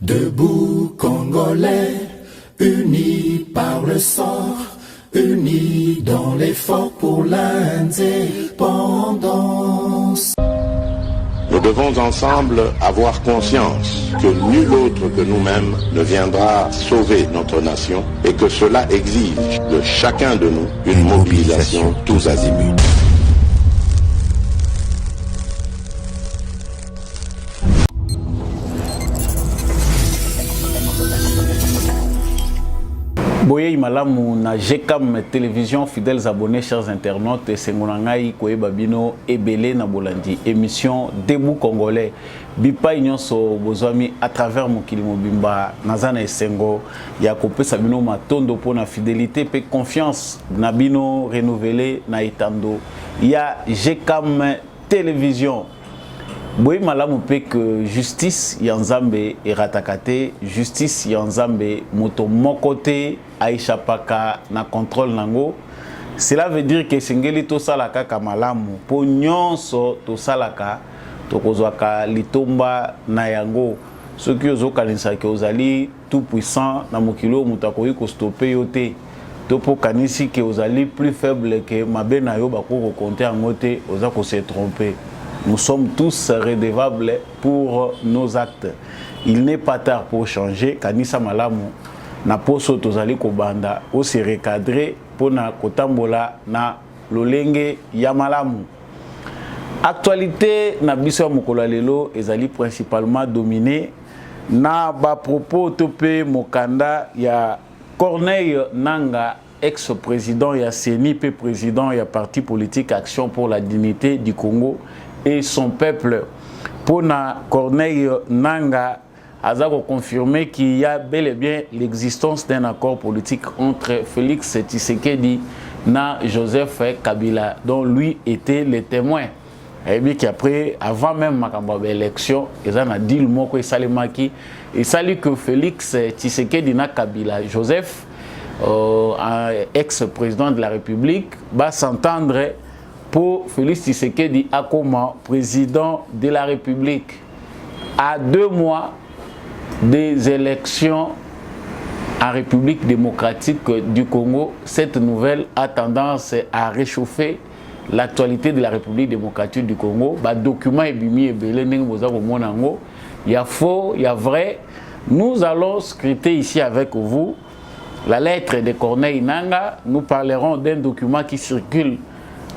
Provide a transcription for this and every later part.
Debout Congolais, unis par le sort, unis dans l'effort pour l'indépendance. Nous devons ensemble avoir conscience que nul autre que nous-mêmes ne viendra sauver notre nation et que cela exige de chacun de nous une mobilisation tous azimuts. Boye malamu na GCAM télévision, fidèles abonnés, chers internautes, et Sengonangai Koye Babino Ebele na Bolandi, émission Debout Congolais. Bipa Inyonso Bozwami à travers Mokilimo Bimba, Nazana et Sengo, Yakope Sabino Matondo pour la fidélité et confiance, Nabino renouvelé na Itando. Il y a GCAM télévision. Boye malamu pe que justice yanzambe eratakate, justice yanzambe moto mokote aisha paka na contrôle nango. Cela veut dire que sengeli to salaka kamalamu po nyonso to salaka to kozwaka litomba na yango. Ce qui ozokanisa ke ozali tout puissant na mokilo mutakoyi ko stopper yote. To po kanisi ke ozali plus faible que mabe na yo bako compter ngote oza ko se tromper. Nous sommes tous redevables pour nos actes. Il n'est pas tard pour changer. Kanisa malamu na poso tozali kobanda o se recadrer pour na kotambola na lolenge ya malamu. Actualité na biso ya mokolo lelo ezali principalement dominé na ba propos topé mokanda ya Corneille Nangaa, ex-président ya CENI pe président ya parti politique Action pour la dignité du Congo et son peuple. Pour Corneille Nangaa, a confirmé qu'il y a bel et bien l'existence d'un accord politique entre Félix Tshisekedi et Joseph Kabila, dont lui était le témoin. Et bien qu'après, avant même l'élection, ils ont dit le mot que Salimaki, il salue que Félix Tshisekedi et Kabila, Joseph, ex-président de la République, va s'entendre pour Félix Tshisekedi comme président de la République. À 2 mois des élections en République démocratique du Congo, cette nouvelle a tendance à réchauffer l'actualité de la République démocratique du Congo. Les documents il y a faux, il y a vrai. Nous allons scruter ici avec vous la lettre de Corneille Nangaa. Nous parlerons d'un document qui circule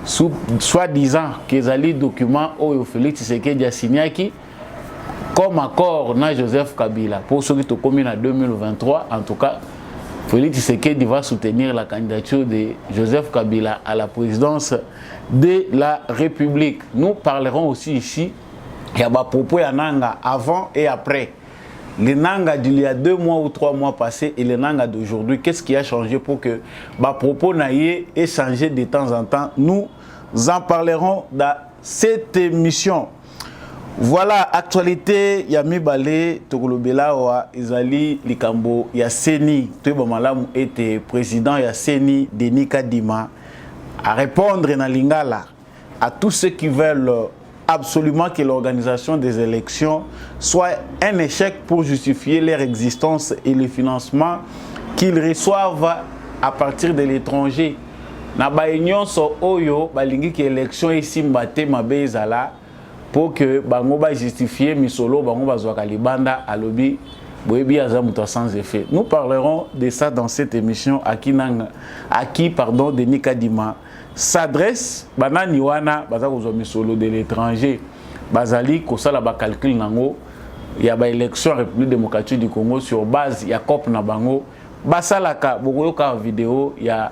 soi-disant que les documents où Félix Tshisekedi a signé comme accord na Joseph Kabila. Pour ceux qui ont commis en 2023, en tout cas, Félix Tshisekedi va soutenir la candidature de Joseph Kabila à la présidence de la République. Nous parlerons aussi ici, il y a des propos à Nangaa avant et après. Les Nangaa d'il y a 2 mois ou 3 mois passés et les Nangaa d'aujourd'hui, qu'est-ce qui a changé pour que les propos n'aient changé de temps en temps? Nous en parlerons dans cette émission. Voilà, actualité, Yami Balé, Tokolobela, Izali, Likambo, Yasseni, Tuebamalamu était président Yasseni, Denis Kadima, à répondre dans Lingala à tous ceux qui veulent absolument que l'organisation des élections soit un échec pour justifier leur existence et le financement qu'ils reçoivent à partir de l'étranger. Na ba union so oyo balingi ki élection ici mbate mabezala pour que bango ba justifier misolo bango bazwaka libanda alobi boyebi aza muto sans effet. Nous parlerons de ça dans cette émission à qui Denis Kadima s'adresse banani wana baza kozwa misolo de l'étranger bazali kosala ba calcul nango ya ba élection République démocratique du Congo sur base ya COP na bango basalaka bokoyoka vidéo ya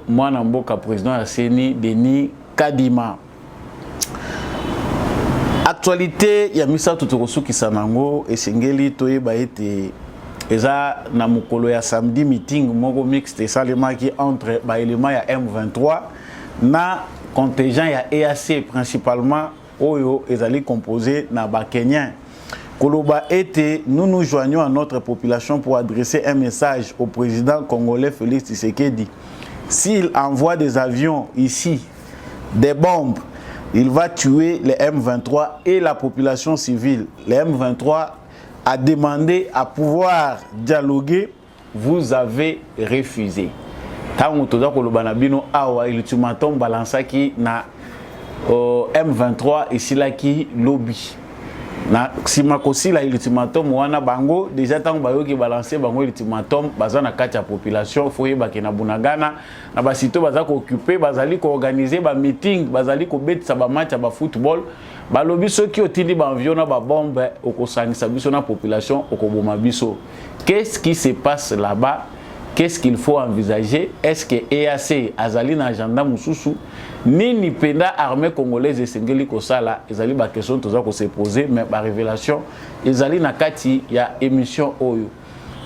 moi Namboka président à CENI Denis Kadima. Actualité ya misa tutukosu kisanango esengeli toyeba ete eza na mokolo ya samedi meeting moko mixte salemaki entre ba élément ya M23 na contingent ya EAC principalement oyo ezali composé na ba Kenyans. Koloba ete nous nous joignons à notre population pour adresser un message au président congolais Félix Tshisekedi. S'il envoie des avions ici, des bombes, il va tuer les M23 et la population civile. Les M23 a demandé à pouvoir dialoguer, vous avez refusé. Tant que vous avez l'ultimatum balancé na M23 ici là qui lobby. Na sima kosi la ultimatum wana bango déjà tant bayo ki balancer bango ultimatum baza na kati ya population foye bakena bunagana na basito baza ko occuper bazali ko organiser ba meeting bazali ko betisa ba match ba football ba lobi soki otindi ba avion na ba bombe okosangisa biso na population okoboma biso. Qu'est-ce qui se passe là-bas? Qu'est-ce qu'il faut envisager? Est-ce que EAC azali na agenda mususu nini penda armée congolaise esengeli kosala ezali ba question toza ko se poser mais ba révélation ezali na kati ya émission oyo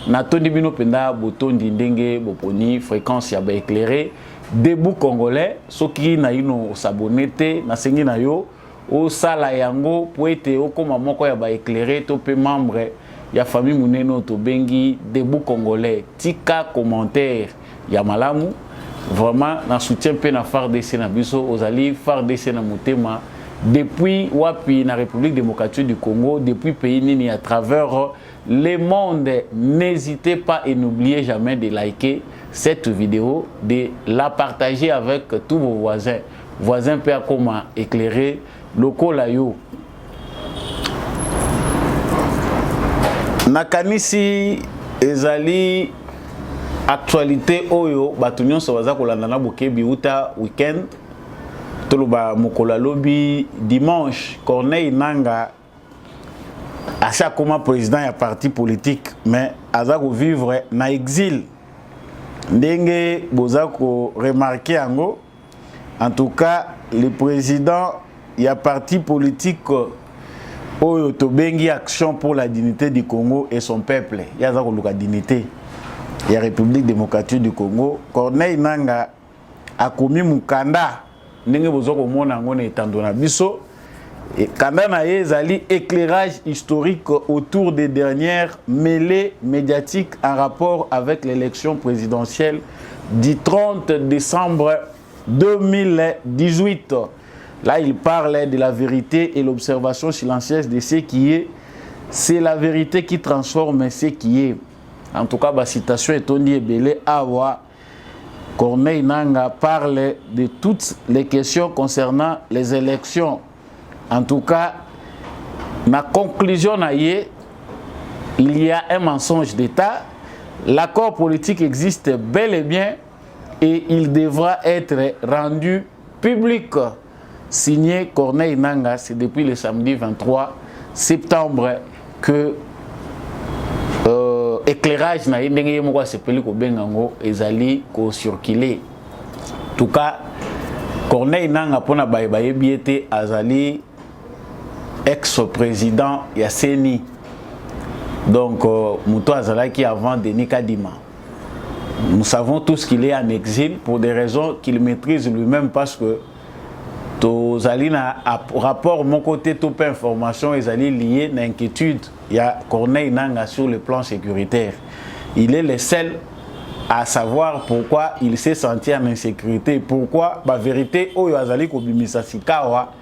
na tondi bino penda botondi ndenge boponi fréquence ya ba éclairé debout congolais soki na ino s'abonner na sengi na yo o sala yango po ete okoma moko ya ba éclairé to pe membre ya famille muneno to bengi debout congolais tika commentaire ya malamu vraiment na soutien pe na FARDC na biso ozali FARDC na motema depuis wapi na République démocratique du Congo depuis pays nini à travers le monde. N'hésitez pas et n'oubliez jamais de liker cette vidéo, de la partager avec tous vos voisins pe comment éclairer loko la yo. Nakanisi ezali actualité oyo batu nyonso baza kolanda na bokebi uta weekend toloba mokola lobi dimanche Corneille Nangaa asa comme président ya parti politique mais aza ko vivre na exil ndenge boza ko remarquer yango. En tout cas le président ya parti politique Oyo Tobengi Action pour la dignité du Congo et son peuple. Il y a la dignité. Il y a la République démocratique du Congo. Corneille Nangaa a commis Mukanda. Nenge bozo ko mona ngone etandona biso. Et kanda na ezali éclairage historique autour des dernières mêlées médiatiques en rapport avec l'élection présidentielle du 30 décembre 2018. Là, il parle de la vérité et l'observation silencieuse de ce qui est. C'est la vérité qui transforme ce qui est. En tout cas, la citation est Tony Ebele Awa. Corneille Nangaa parle de toutes les questions concernant les élections. En tout cas, ma conclusion, il y a un mensonge d'État. L'accord politique existe bel et bien et il devra être rendu public. Signé Corneille Nangaa, c'est depuis le samedi 23 septembre que éclairage na ndenge moko sepeli ko bengango ezali ko circuler. En tout cas, Corneille Nangaa pona baye biete azali ex-président ya CENI. Donc muto azalaki avant Denis Kadima. Nous savons tous qu'il est en exil pour des raisons qu'il maîtrise lui-même parce que tozali na rapport mon côté toute information ezali lié na inquiétude il y a Corneille Nangaa sur le plan sécuritaire. Il est le seul à savoir pourquoi il s'est senti en insécurité, pourquoi la vérité oyo azali ko bimisa sikawa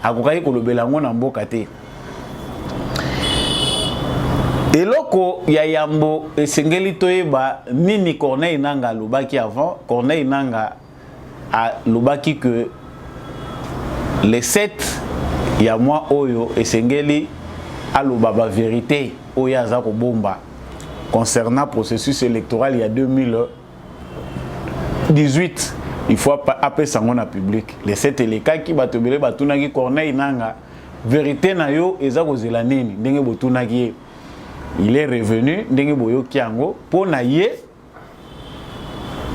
akokaki ko lobelango na mboka te. Eloko ya yambo esengeli toyeba nini Corneille Nangaa lobaki avant. Corneille Nangaa a lobaki que les 7 il y a moi oyo esengeli aloba ba vérité oyo azako bomba concernant le processus électoral il y a 2018. Il faut appeler ça en public. Les 7 et les cas qui batobele batunaki Corneille Nangaa vérité na yo ezako zelanini ndenge botunaki. Il est revenu ndenge boyo kiango pour na ye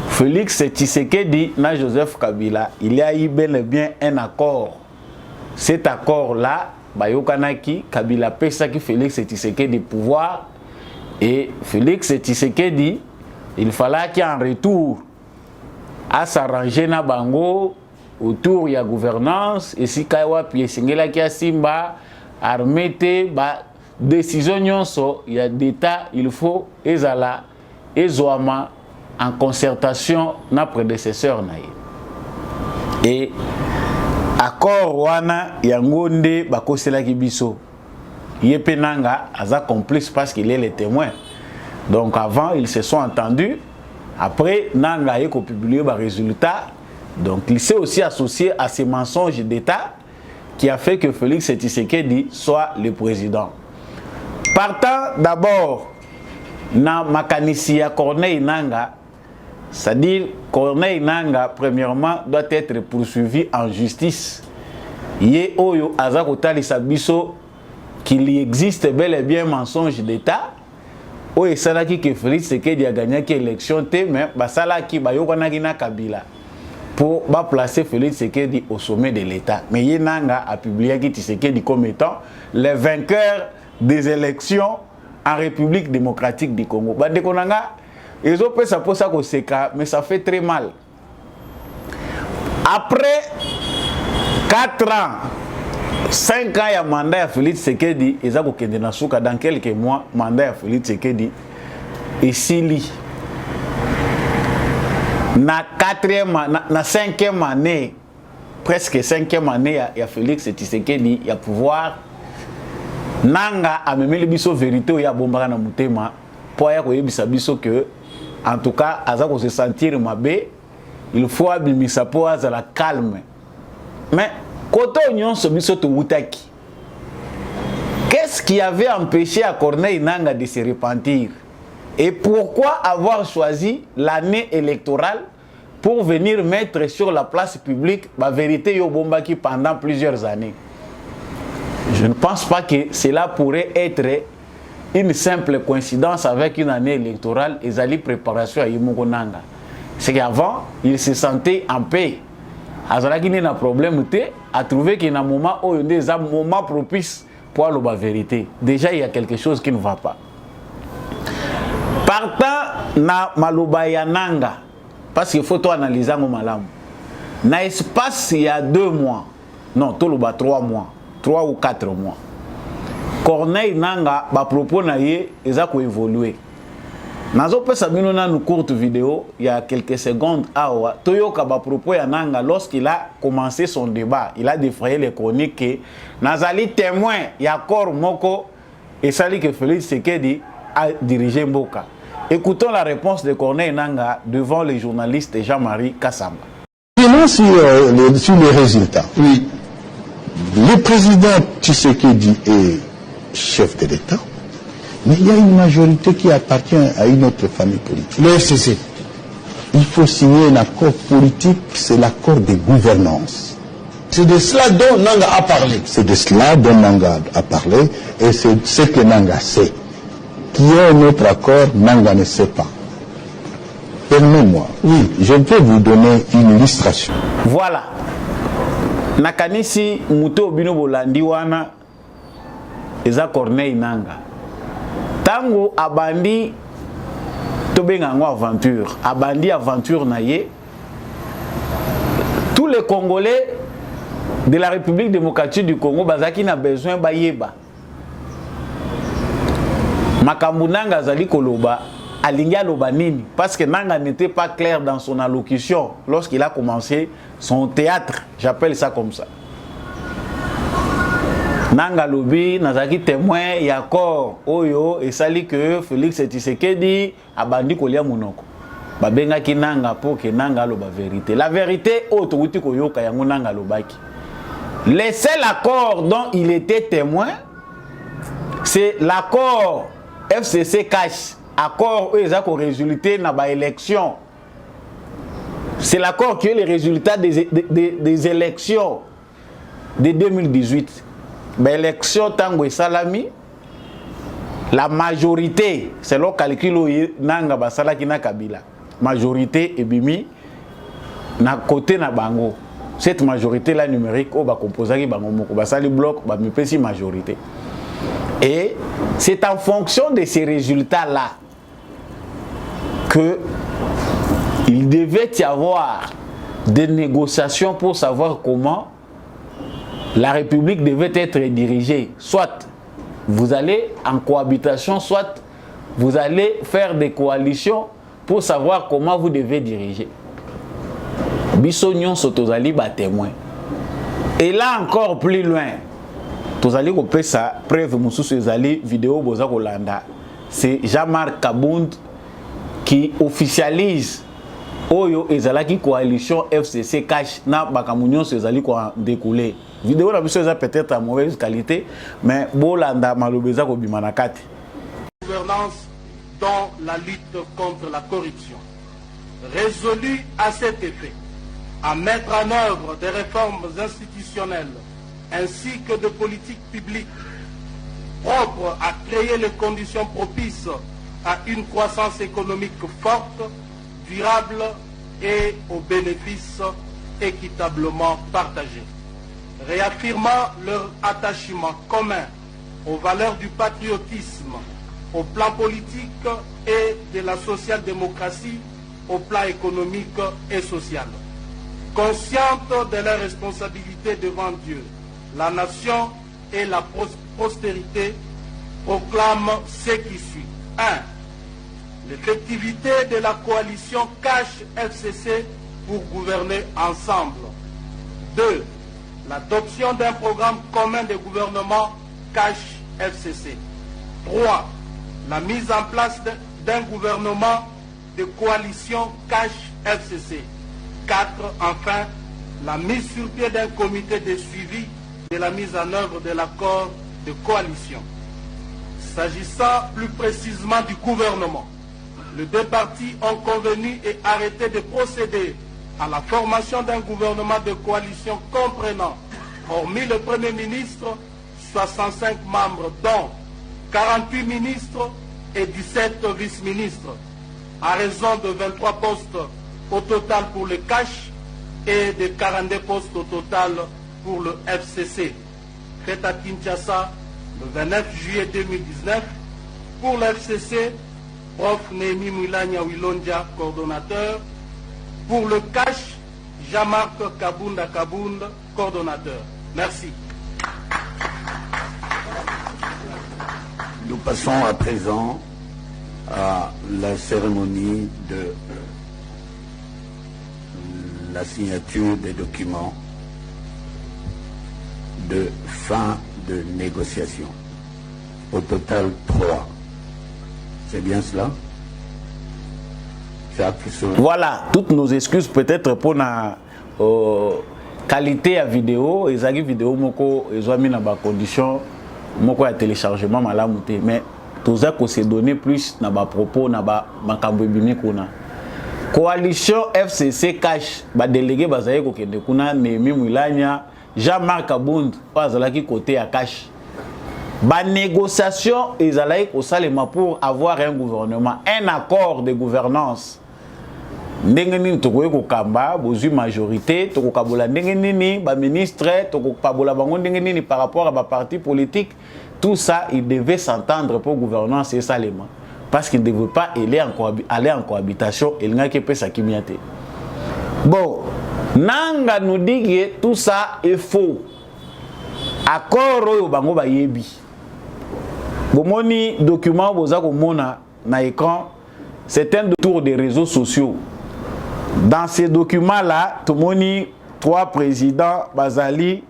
Félix Tshisekedi na Joseph Kabila. Il y a eu bel et bien un accord. Cet accord-là, Bayokanaki, Kabila pesaki Félix Tshisekedi pouvoir. Et Félix Tshisekedi, il fallait qu'il en retour à s'arranger na bango autour de la gouvernance. Et si Kaiwa Piesingela qui a Simba, armée, décision nyonso, il y a d'État, il faut ezala, ezoama, en concertation na prédécesseur naïe. Et accord wana yangonde bakosela kibiso. Yepenanga a complice parce qu'il est le témoin. Donc avant, ils se sont entendus. Après, Nanga a publié le résultat. Donc il s'est aussi associé à ces mensonges d'État qui a fait que Félix Tshisekedi soit le président. Partant d'abord, na makanisi à Corneille Nanga, c'est-à-dire Corneille Nanga, premièrement, doit être poursuivi en justice. Yé oyo azakotali sabiso qu'il existe bel et bien mensonge d'État. Oyo salaki que Félix Tshisekedi a gagné l'élection, mais basalaki bayokanaki na Kabila pour placer Félix Tshisekedi au sommet de l'État. Mais Yé Nanga a publié Tshisekedi comme étant le vainqueur des élections en République démocratique du Congo. Bandekonanga, ils ont fait ça pour ça qu'on s'écarte, mais ça fait très mal. Après 4 ans, 5 ans, il y a mandat à Félix Tshisekedi, ils ont dans quelques mois, mandat à Félix Tshisekedi, et Sili. Na 5e année, presque 5e année, il y a Félix Tshisekedi, il y a pouvoir. Nanga a même le biso vérité, il y a bombara na mutema, pour y biso que, en tout cas, à se sentir mabé, il faut abimisa pour à la calme. Mais, quand on se biso to wutaki, qu'est-ce qui avait empêché à Corneille Nanga de se repentir? Et pourquoi avoir choisi l'année électorale pour venir mettre sur la place publique la vérité yo bombaki pendant plusieurs années? Je ne pense pas que cela pourrait être une simple coïncidence avec une année électorale et la préparation à Yimoko Nanga. C'est qu'avant, il se sentait en paix. Azalaki n'a pas de problème, a trouvé qu'il y a un moment où il y a un moment propice pour la vérité. Déjà, il y a quelque chose qui ne va pas. Partant na Malobaya Nanga, parce qu'il faut tout analyser mon malam. Na espace il y a 2 mois, non, tout le 3 mois. 3 ou 4 mois. Corneille Nanga, ba propos na ye, ils ont évolué. Nazo pesa bino na une courte vidéo, il y a quelques secondes, awa, toyoka ba propos ya Nanga, lorsqu'il a commencé son débat, il a défrayé les chroniques que Nazali témoin, il y a corps moko, et ça dit que Félix Tshisekedi a dirigé Mboka. Écoutons la réponse de Corneille Nanga devant les journalistes Jean-Marie Kassamba. Sinon, sur les résultats. Oui. Le président Tshisekedi est chef de l'État, mais il y a une majorité qui appartient à une autre famille politique. Le FCC. Il faut signer un accord politique, c'est l'accord de gouvernance. C'est de cela dont Nanga a parlé. C'est de cela dont Nanga a parlé, et c'est ce que Nanga sait. Qui est un autre accord, Nanga ne sait pas. Permettez-moi, oui, je peux vous donner une illustration. Voilà. Nakanisi muto bino bolandi wana eza Corneille Nanga. Tango abandi tobenga ngo aventure. Abandi aventure na ye. Tous les Congolais de la République démocratique du Congo bazaki na besoin bayeba. Makambu Nanga zali koloba alingi aloba nini parce que Nanga n'était pas clair dans son allocution lorsqu'il a commencé son théâtre, j'appelle ça comme ça. Nanga lobi nazaki témoin y accord oyo et sali que Félix Tshisekedi abandi kolia monoko. Babenga ki Nanga pour que Nanga loba vérité. La vérité auto wuti koyoka yango Nanga lobaki. Le seul accord dont il était témoin, c'est l'accord FCC cash. Accord où ils ont résulté dans l'élection. C'est l'accord qui est le résultat des élections de 2018. L'élection Tango et Salami, la majorité, c'est le calcul où Nanga Basala qui n'a Kabila. Majorité et Bimi, na côté na bango. Cette majorité là numérique, on va composer bango moko basali bloc, ba mipesi majorité. Et c'est en fonction de ces résultats là que il devait y avoir des négociations pour savoir comment la République devait être dirigée. Soit vous allez en cohabitation, soit vous allez faire des coalitions pour savoir comment vous devez diriger. Bissognon Sotozali bat témoin. Et là encore plus loin, tozali kopesa preuve mususu ezali vidéo boza kolanda. C'est Jean-Marc Kabound qui officialise Oyo ezalaki coalition FCC cash na bakamunyon ezali ko découlé. Vidéo la biso peut-être à mauvaise qualité, mais bolanda malobeza ko bimanakati. Gouvernance dans la lutte contre la corruption. Résolu à cet effet à mettre en œuvre des réformes institutionnelles ainsi que de politiques publiques propres à créer les conditions propices à une croissance économique forte, durable et aux bénéfices équitablement partagés. Réaffirmant leur attachement commun aux valeurs du patriotisme, au plan politique et de la social-démocratie, au plan économique et social. Consciente de leurs responsabilités devant Dieu, la nation et la postérité proclament ce qui suit. 1. L'effectivité de la coalition Cash FCC pour gouverner ensemble. 2. L'adoption d'un programme commun de gouvernement Cash FCC. 3. La mise en place d'un gouvernement de coalition Cash FCC. 4. Enfin, la mise sur pied d'un comité de suivi de la mise en œuvre de l'accord de coalition. S'agissant plus précisément du gouvernement, les deux partis ont convenu et arrêté de procéder à la formation d'un gouvernement de coalition comprenant, hormis le Premier ministre, 65 membres, dont 48 ministres et 17 vice-ministres, à raison de 23 postes au total pour le cash et de 42 postes au total pour le FCC. Fait à Kinshasa le 29 juillet 2019 pour le FCC, Prof Némi Moulania Wilonja, coordonnateur. Pour le cash, Jean-Marc Kabound, coordonnateur. Merci. Nous passons à présent à la cérémonie de la signature des documents de fin de négociation. Au total 3. C'est bien cela? Voilà, toutes nos excuses peut-être pour la qualité à vidéo. Et la vidéo, ils ont mis dans des conditions de téléchargement malamuté. Mais tout ça, c'est donné plus dans des propos, dans des coalition FCC cash, ba délégué bazaye ko kende kuna Némi Moulania, Jean-Marc Kabound, bazalaki côté à cash. Ba négociation ezalaki ko salema pour avoir un gouvernement, un accord de gouvernance. Ndenge nini tokoye ko kamba, bozui majorité, toko kabola ndenge nini ba ministre, toko kabola bango ndenge nini par rapport à ba parti politique, tout ça il devait s'entendre pour gouvernance et salema. Parce qu'il ne devait pas aller en cohabitation, il n'a que sa kimiate. Bon, Nanga nous dit que tout ça est faux. Accord au bango ba yebi. Bomoni document boza ko mona na écran, c'est un tour des réseaux sociaux. Dans ces documents là, tout moni 3 présidents bazali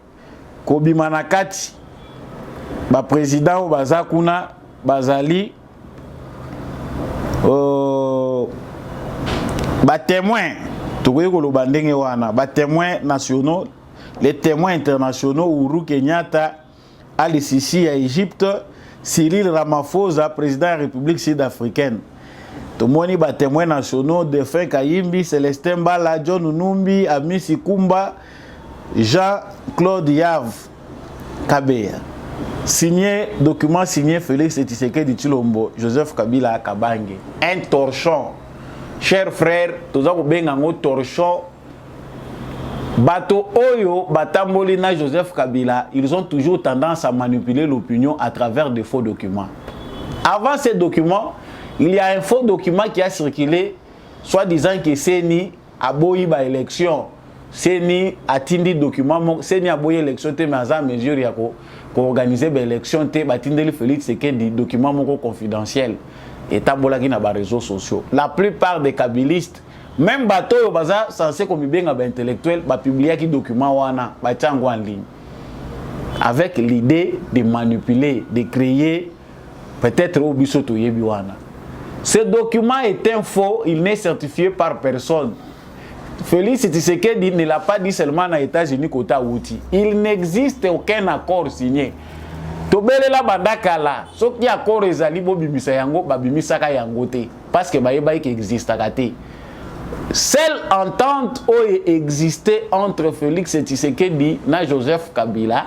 Kobi Manakati, ba président bazakuna bazali témoins, témoins nationaux, les témoins internationaux, Uhuru Kenyatta, Ali Sisi à Égypte, Cyril Ramaphosa, président de la République sud-africaine. Tout le monde est témoins nationaux, Défunt Kayimbi, Célestin Bala, John Numbi, Ami Sikumba, Jean-Claude Yave, Kabeya. Signé, document signé Félix Tshisekedi Tshilombo, Joseph Kabila Kabange. Un torchon. Chers frères, tous les gens torchon. Bato Oyo, Batambolina, Joseph Kabila, ils ont toujours tendance à manipuler l'opinion à travers de faux documents. Avant ces documents, il y a un faux document qui a circulé, soit disant que Seni a boyi ba élection. Seni a tindi document, Seni a boyi élection, mais à mesure yako. Pour organiser l'élection, Batindeli Félix Tshisekedi des documents confidentiels et tambolaki na ba réseaux sociaux. La plupart des kabylistes, même bato yo baza censé comme bien intellectuel, ba publier qui document wana, ba tiango en ligne. avec l'idée de manipuler, de créer peut-être au Bisoto Yebiwana. Ce document est un faux, il n'est certifié par personne. Félix Tshisekedi ne l'a pas dit seulement aux États-Unis côté Outi. Il n'existe aucun accord signé. Tobele la bandakala, ce qui accord ezali bo bimisa yango ba bimisa ka yango te parce que ba qui existe akate. Seule entente qui existait entre Félix Tshisekedi et Joseph Kabila,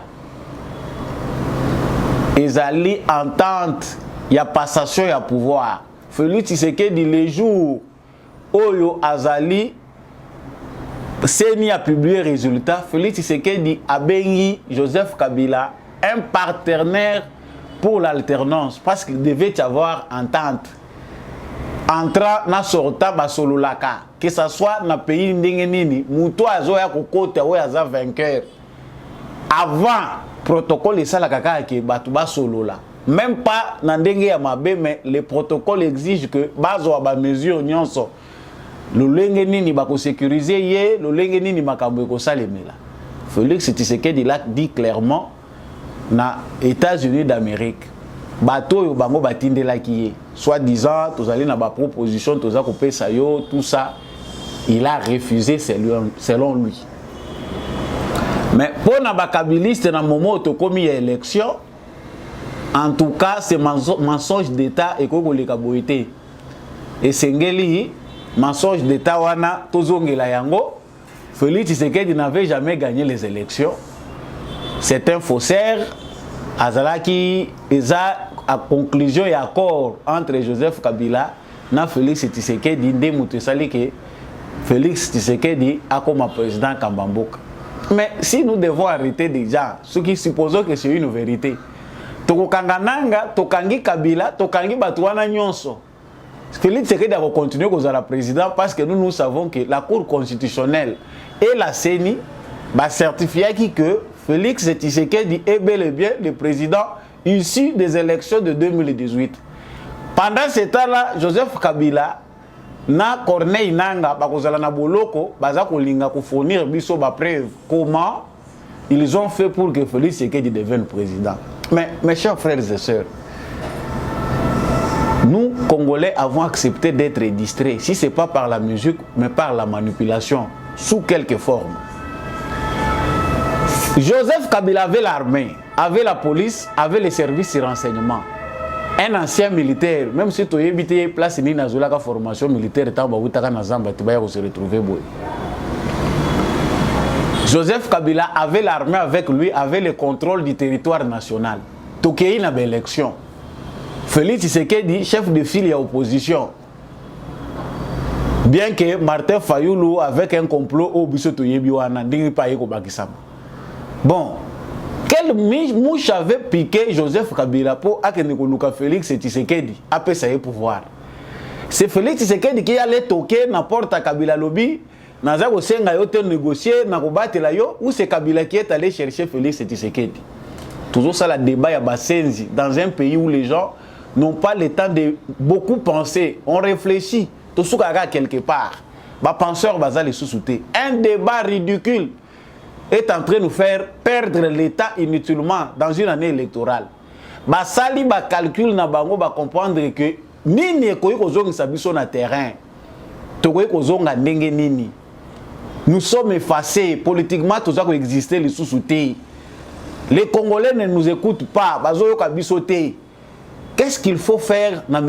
ezali entente, il y a passation, il y a pouvoir. Félix Tshisekedi les jours Oyo Azali Seni a publié résultat. Félix Tshisekedi a béni Joseph Kabila un partenaire pour l'alternance parce qu'il devait y avoir entente. Entrant na sorta basololaka, que ce soit dans le pays ndengenini, muto azoya kokote ou aza vainqueur. Avant protocole et ça la kaka ke batu basolola. Même pas na ndenge ya mabe, mais le protocole exige que bazo ba mesure nyonso. Le lengenini bako sécuriser ye, le lengenini makambo ko salemela. Félix Tshisekedi l'a dit clairement na États-Unis d'Amérique. Bato yo bango batindela ki soit disant tous allez na ba proposition tous a couper ça yo tout ça il a refusé selon lui. Mais pour na ba kabiliste na moment to komi élection en tout cas c'est mensonge d'état et ko koleka boité et sengeli mensonge d'état wana tozongela yango. Félix Tshisekedi n'avait jamais gagné les élections. C'est un faussaire. Azalaki eza à conclusion et accord entre Joseph Kabila et Félix Tshisekedi ndemutu sali que Félix Tshisekedi a comme président Kambamboka. Mais si nous devons arrêter déjà, ce qui supposons que c'est une vérité. Tokokangananga, tokangi Kabila, tokangi batouana nyonso. Félix Tshisekedi va continuer comme la président parce que nous savons que la Cour constitutionnelle et la CENI va certifier que Félix Tshisekedi est bel et bien le président issu des élections de 2018. Pendant ce temps-là, Joseph Kabila na Corneille Nanga bakozala na boloko baza kolinga ko fournir biso ba preuve comment ils ont fait pour que Félix Tshisekedi devienne président. Mais mes chers frères et sœurs, nous Congolais avons accepté d'être distraits, si ce n'est pas par la musique mais par la manipulation sous quelque forme. Joseph Kabila avait l'armée, avait la police, avait les services de renseignement. Un ancien militaire, même si tu as habité place ni na la formation militaire, tu as se retrouver. Joseph Kabila avait l'armée avec lui, avait le contrôle du territoire national. Tokei na élection. Félix Tshisekedi, chef de file et opposition. Bien que Martin Fayoulou avec un complot au Bisoto Yebiwana, n'ingi pas yeko bakisama. Bon, quelle mouche avait piqué Joseph Kabila pour Akenekoluka Félix Tshisekedi après ça y pouvoir. C'est Félix Tshisekedi qui allait toquer n'importe Kabila lobby, naza ko senga yo te négocier na ko batela yo ou c'est Kabila qui est allé chercher Félix Tshisekedi. Toujours ça la débat ya Basenzi dans un pays où les gens n'ont pas le temps de beaucoup penser, on réfléchit, tout ce qu'il quelque part. Ba penseur bazali sous-souté. Un débat ridicule est en train de nous faire perdre l'État inutilement dans une année électorale. Basali ba calcul na bango ba comprendre que nini ekoyi kozongisa biso na terrain. Tokoyi kozonga ndenge nini. Nous sommes effacés politiquement tout ça exister les sous-soutés. Les Congolais ne nous écoutent pas, bazoyoka biso te. Qu'est-ce qu'il faut faire dans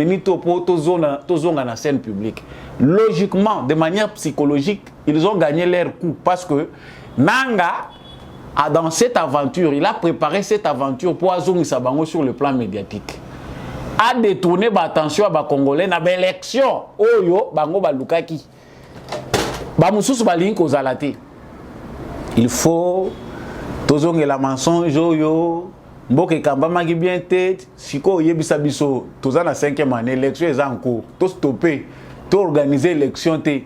la scène publique? Logiquement, de manière psychologique, ils ont gagné leur coup parce que Nanga a dans cette aventure, il a préparé cette aventure pour Azongi Sabango sur le plan médiatique. A détourné l'attention à Congolais dans l'élection. Oyo, Bango Balukaki. Bamoussous Balinko Kozalate. Il faut Tozongi la mensonge yo. Mboke kamba magi bien tête, siko yebisa biso, toza na 5e année, élection est en cours, tout stopper, tout organiser élection te.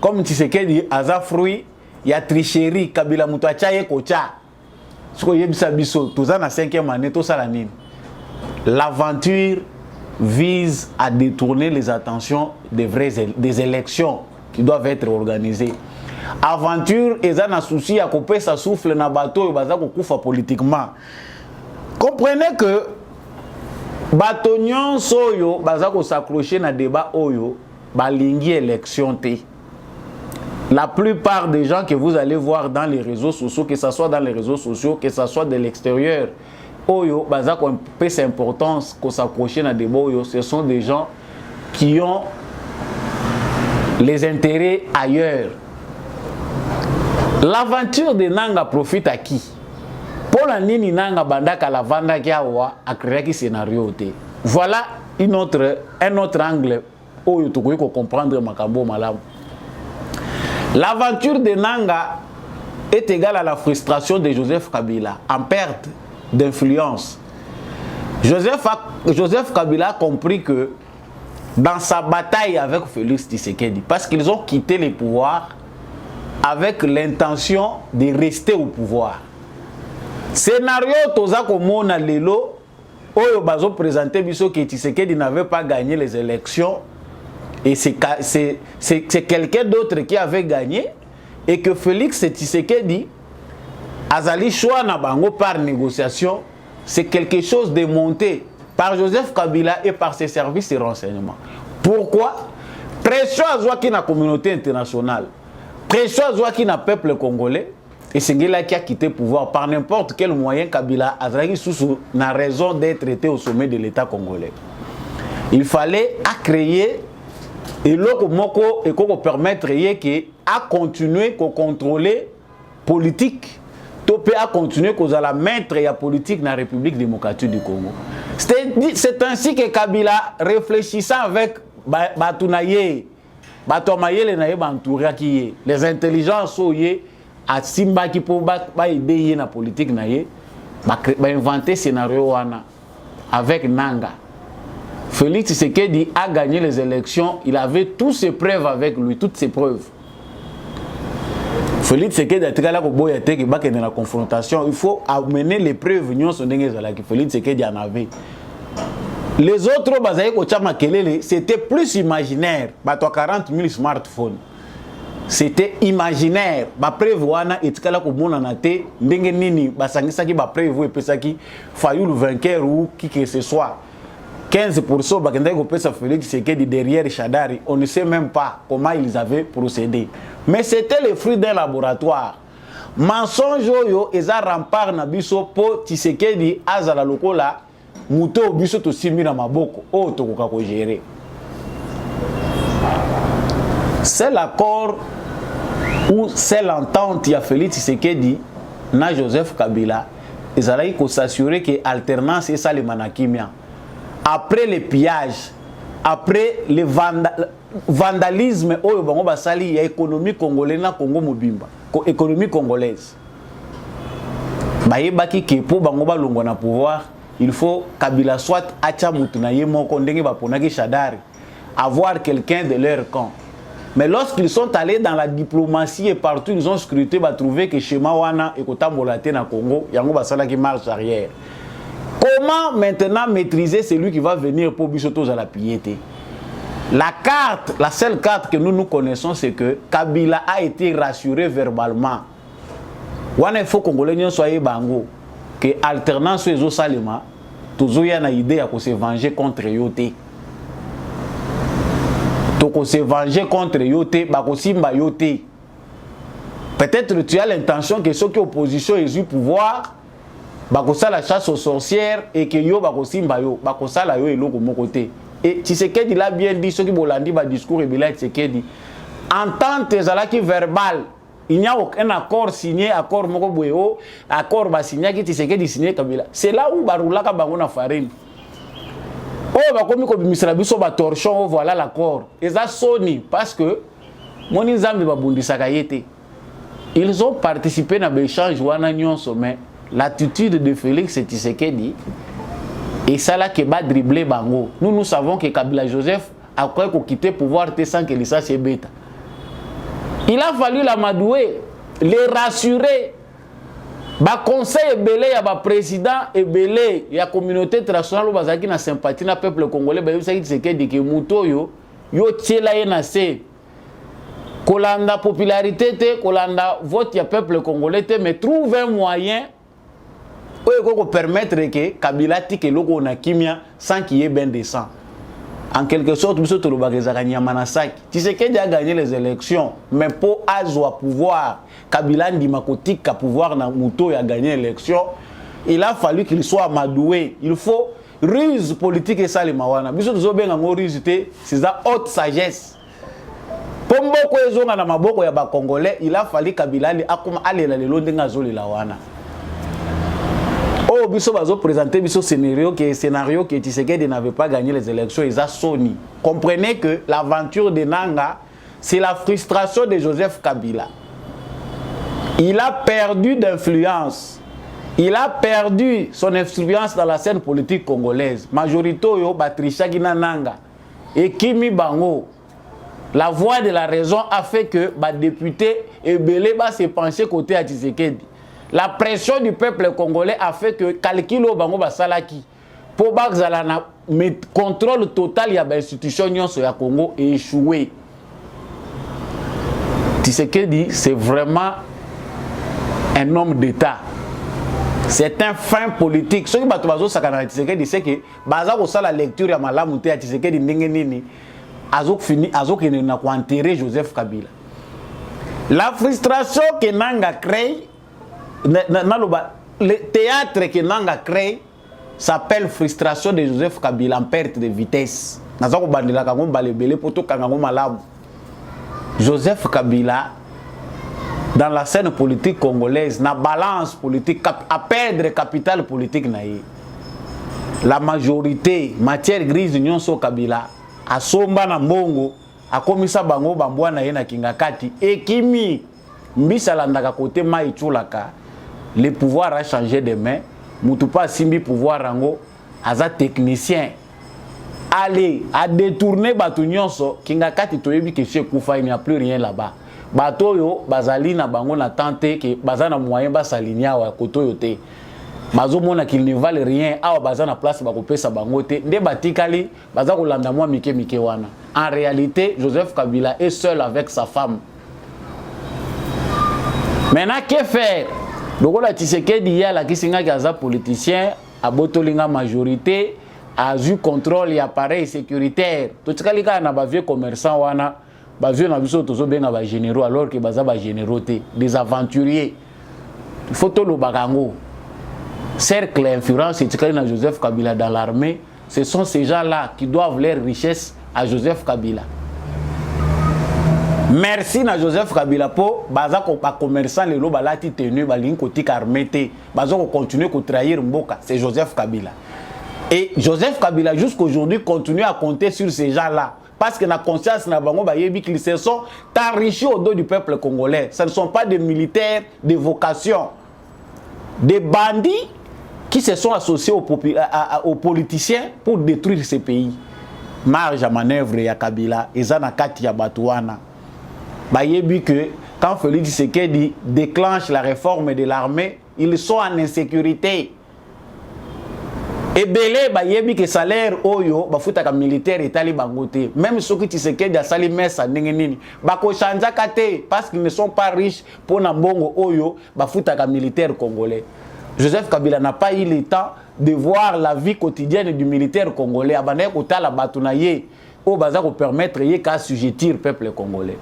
Comme Tshisekedi aza fruit, il y a tricherie, Kabila mutu achaye kocha. Siko yebisa biso, toza na 5e année, tout ça la nine. L'aventure vise à détourner les attentions des élections qui doivent être organisées. aventure eza na souci à couper sa souffle na bateau baza kokufa politiquement. Comprenez que bato nyonso oyo baza ko s'accrocher na débat oyo balingi élection té. La plupart des gens que vous allez voir dans les réseaux sociaux, que ce soit dans les réseaux sociaux, que ce soit de l'extérieur, oyo baza ko peu importance ko s'accrocher na débat oyo, ce sont des gens qui ont les intérêts ailleurs. L'aventure de Nanga profite à qui? Pour la nini Nanga bandaka la vanda ki awa a créé qui scénario té. Voilà un autre angle oyo to ko comprendre makambo malamu. L'aventure de Nanga est égale à la frustration de Joseph Kabila en perte d'influence. Joseph Kabila a compris que dans sa bataille avec Félix Tshisekedi, parce qu'ils ont quitté le pouvoir avec l'intention de rester au pouvoir. Scénario toza komona lelo oyo bazo présenté biso que Tshisekedi n'avait pas gagné les élections et c'est quelqu'un d'autre qui avait gagné et que Félix Tshisekedi azali choix na bango par négociation, c'est quelque chose de monté par Joseph Kabila et par ses services de renseignement. Pourquoi? Pression à qui na communauté internationale, pression à qui na peuple congolais, et c'est là qui a quitté le pouvoir par n'importe quel moyen. Kabila a raison d'être traité au sommet de l'État congolais. Il fallait créer et l'autre moko et qu'on permettre à continuer à contrôler politique. Topé à continuer à la mettre la politique dans la République démocratique du Congo. C'est ainsi que Kabila, réfléchissant avec Batounaye, les intelligences à Simba qui peut aider la politique, inventer scénario avec Nanga. Félix Tshisekedi a gagné les élections, il avait toutes ses preuves avec lui, toutes ses preuves. Félix Tshisekedi a été là pour la confrontation. Il faut amener les preuves. Félix Tshisekedi en avait. Les autres, c'était plus imaginaire. 40 000 smartphones. C'était imaginaire. La preuve, il y a là pour le vainqueur ou qui que ce soit. 15% Félix Tshisekedi derrière Chadari, on ne sait même pas comment ils avaient procédé. Mais c'était le fruit d'un laboratoire. Mensonge yo eza rempart na biso po Tshisekedi azala lokola muto biso to simira maboko o to koka ko gérer. C'est l'accord ou c'est l'entente ya Félix Tshisekedi na Joseph Kabila ezala ko s'assurer que alternance et ça le manakimia. Après les pillages, après le vandalisme, il y a l'économie congolaise na Congo mobimba, économie congolaise. Pour pouvoir, il faut Kabila soit avoir quelqu'un de leur camp. Mais lorsqu'ils sont allés dans la diplomatie et partout, ils ont scruté, trouvé que chez Mawana et Kotambolate na Congo, yango basala qui marche arrière. Comment maintenant maîtriser celui qui va venir pour Bissotos à la piété? La carte, la seule carte que nous connaissons, c'est que Kabila a été rassuré verbalement. Il faut que les Congolais soient bango que alternance aux Salima, toujours y a une idée à se venger contre Yoté. Donc se venger contre Yoté, bakosimba Yoté. Peut-être que tu as l'intention que ceux qui opposition aient eu pouvoir. Bakosa la chasse aux sorcières et que yo bakosimba yo bakosa la yo eloko mokote et Tshisekedi l'a bien dit ceux qui bolandi ba discours et bila Tshisekedi entente ezalaki verbal, il n'y a aucun accord signé, accord moko boyo accord ba signé ki Tshisekedi signé Kabila. C'est là où barulaka bango na farine oh bakomi ko bimisra biso ba torchon, voilà l'accord eza soni parce que moni nzambe babundisaka yete. Ils ont participé na l'échange wana nyonso mais l'attitude de Félix Tshisekedi et ça là qui va dribbler bango. Nous savons que Kabila Joseph a quitté le pouvoir sans que l'État se bête. Il a fallu l'amadouer, les rassurer. Ba conseil belé ya ba président et belé ya communauté internationale bazaki na sympathie na peuple congolais ba Tshisekedi ke muto yo tiela ye na se kolanda popularité te, kolanda vote ya peuple congolais te, mais trouve un moyen pour permettre que Kabila tike loko na kimia sans qu'il y ait ben de sang. En quelque sorte, M. Tolobagezakanya Manasaki, Tshisekedi a gagné les élections, mais pour avoir pouvoir, Kabila Ndimakotika pouvoir na Mouto a gagné l'élection, il a fallu qu'il soit amadoué. Il faut ruse politique et ça les mawana. Biso tozo benga ngo ruse te, c'est ça haute sagesse. Pombo ko ezonga na maboko ya ba Congolais, il a fallu Kabila akoma alela lelo ndenga zoli la wana. Oh, biso bazo présenter biso scénario que Tshisekedi n'avait pas gagné les élections, ils a Sony. Comprenez que l'aventure de Nanga, c'est la frustration de Joseph Kabila. Il a perdu d'influence. Il a perdu son influence dans la scène politique congolaise. Majorité yo Batrisha Gina Nanga et Kimi Bango. La voix de la raison a fait que les députés et Belé se pencher côté à Tshisekedi. La pression du peuple congolais a fait que Kalkilo Bango Basalaki pour Bagzalana contrôle total de l'institution ya Congo et échoué. Tshisekedi, c'est vraiment un homme d'État. C'est un fin politique. Ce qui va te sakana Tshisekedi, c'est que baza ko la lecture ya malamu te Tshisekedi ndenge nini azok fini azok na ko enterrer Joseph Kabila. La frustration que Nanga crée le théâtre que Nanga crée s'appelle frustration de Joseph Kabila en perte de vitesse. Nazako bandila kango balebele poto kango malamu. Joseph Kabila dans la scène politique congolaise, na balance politique, à perdre capital politique naïe. La majorité, matière grise union so Kabila, a somba na mbongo, a komisa bango bambwa na ye na kingakati, et kimi, mbisa landaka kote mai chulaka, le pouvoir a changé de main, mutupa simbi pouvoir rango, aza technicien, allez, a détourné batu nyonso, kingakati toyebi que chez Koufa, il n'y a plus rien là-bas. Bato yo bazali na bango na tante que bazana moyen basalinia wa koto yo te bazo mona qu'il ne valent rien awa bazana place ba kopesa bango te nde batikali baza kolanda mwa mike wana. En réalité Joseph Kabila est seul avec sa femme. Maintenant que faire? Lokola Tshisekedi ya la kisinga kaza politicien a botolinga majorité a eu contrôle et appareil sécuritaire to tikali ka na ba vieux commerçant wana. Bazo na biso tozo benga ba généraux alors que baza ba généraux des aventuriers. Photo lo bagango. Cercle influence et na Joseph Kabila dans l'armée, ce sont ces gens-là qui doivent leur richesse à Joseph Kabila. Merci na Joseph Kabila pour baza ko pa commerçant le lo balati tenu balingi kotika armée te, bazo ko continuer ko trahir mboka, c'est Joseph Kabila. Et Joseph Kabila jusqu'aujourd'hui continue à compter sur ces gens-là. Parce que la conscience n'a pas qu'ils se sont enrichis au dos du peuple congolais. Ce ne sont pas des militaires de vocation. Des bandits qui se sont associés aux politiciens pour détruire ces pays. Marge à manœuvre ya Kabila, Ezana Kati ya Batouana. Bayebi que quand Félix Tshisekedi déclenche la réforme de l'armée, ils sont en insécurité. Et belé bayebi que salaire oyo bafutaka militaire etali bangote même ceux qui Tshisekedi a sali messa ndenge nini bako chanja kate parce qu'ils ne sont pas riches pour na mbongo oyo bafutaka militaire congolais. Joseph Kabila n'a pas eu le temps de voir la vie quotidienne du militaire congolais abane kotala batuna ye o baza ko permettre ye ka assujettir peuple congolais.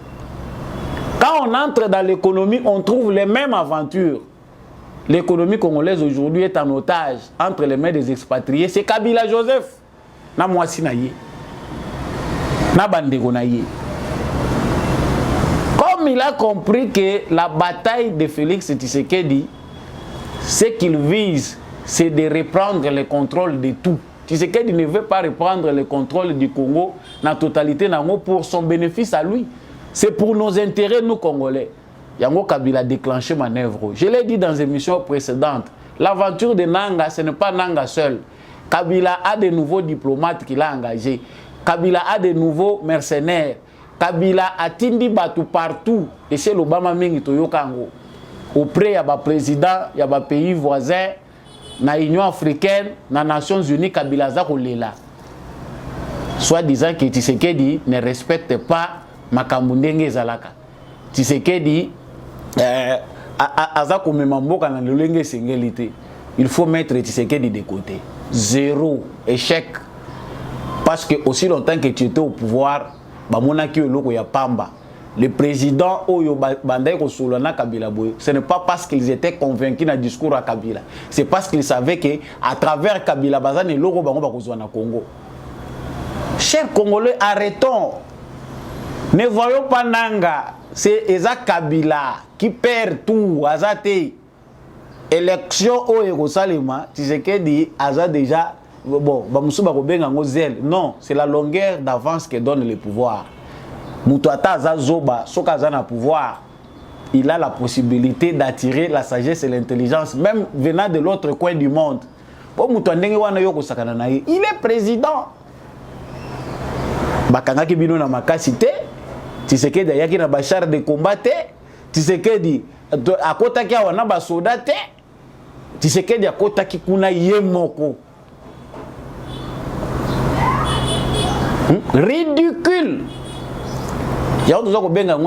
Quand on entre dans l'économie, on trouve les mêmes aventures. L'économie congolaise aujourd'hui est en otage entre les mains des expatriés. C'est Kabila Joseph. Na mwasi na ye. Na bandeko na ye. Comme il a compris que la bataille de Félix Tshisekedi, ce qu'il vise, c'est de reprendre le contrôle de tout. Tshisekedi ne veut pas reprendre le contrôle du Congo, la totalité pour son bénéfice à lui. C'est pour nos intérêts, nous Congolais. Yango Kabila a déclenché manœuvre. Je l'ai dit dans une émission précédente. L'aventure de Nanga, ce n'est pas Nanga seul. Kabila a de nouveaux diplomates qu'il a engagés. Kabila a de nouveaux mercenaires. Kabila a tindi batu partout. Et c'est l'Obama Mingi Toyokango. Auprès, il y a des présidents, il y a des pays voisins, dans l'Union africaine, dans les Nations Unies, Kabila Zakolela. Soit disant que Tshisekedi ne respecte pas Makambundenge Zalaka. Tshisekedi aza komema mboka na lolenge sengelité. Il faut mettre Tshisekedi de côté. Zéro échec. Parce que aussi longtemps que tu étais au pouvoir, bamonaki oloko ya pamba. Le président Oyo Bandai Kosolana Kabila Boye, ce n'est pas parce qu'ils étaient convaincus dans le discours à Kabila. C'est parce qu'ils savaient qu'à travers Kabila Bazan et Loro Bango Bakozwana Congo. Chers Congolais, arrêtons. Ne voyons pas Nanga. C'est Eza Kabila qui perd tout. Azate. Élection Oyo Salima, tu sais que dit Aza déjà. Bon, non, c'est la longueur d'avance que donne le pouvoir. Moutouata Zazoba, Sokaza na pouvoir, il a la possibilité d'attirer la sagesse et l'intelligence, même venant de l'autre coin du monde. Il est président. Bakanga ki bino na makasite, tu sais que d'ailleurs qui na bachar de combattre, tu sais que dit à kota ki wana ba soldate, tu sais que dit à kota ki kuna yemoko. Ridicule.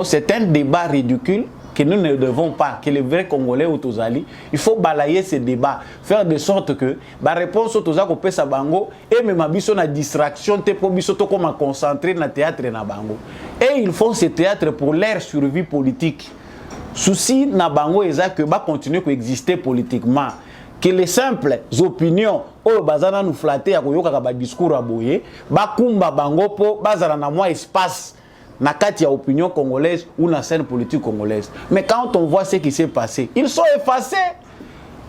C'est un débat ridicule que nous ne devons pas, que les vrais Congolais ou Tozali, il faut balayer ce débat, faire de sorte que la réponse au Tozako pesa bango et même abisso na distraction te po biso to comme concentrer na théâtre na bango. Et ils font ce théâtre pour leur survie politique. Souci na bango est que va continuer à exister politiquement. Que les simples opinions au bazana nous flatter à koyoka ka ba discours aboyé, ba kumba bango po bazana na moi espace na kati ya opinion congolaise ou na scène politique congolaise. Mais quand on voit ce qui s'est passé, ils sont effacés.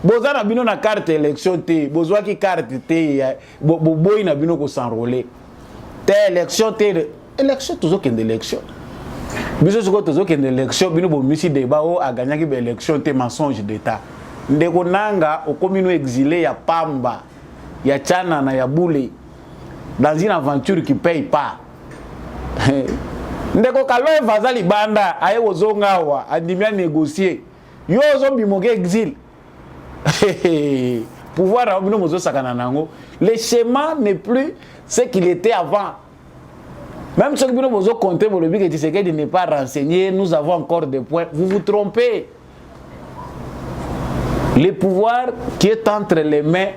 Bozana bino na carte élection te, bozwa ki carte te, boy na bino ko s'enrôler. Te élection te, élection toujours qu'une élection. Biso soko toujours qu'une élection, bino bo misi débat o a gagné ki élection te mensonge d'état. Ndeko nanga okomino exilé ya pamba, ya Tchana na ya Boulé, dans une aventure qui paye pas. Ndeko kaloe vazali banda, aye ozongawa, andimia négocier. Yo zombi moke exil. Pouvoir rabino mozo sakana nango. Le schéma n'est plus ce qu'il était avant. Même ceux qui mozo compter pour le but que Tshisekedi n'est pas renseigné, nous avons encore des points. Vous vous trompez. Le pouvoir qui est entre les mains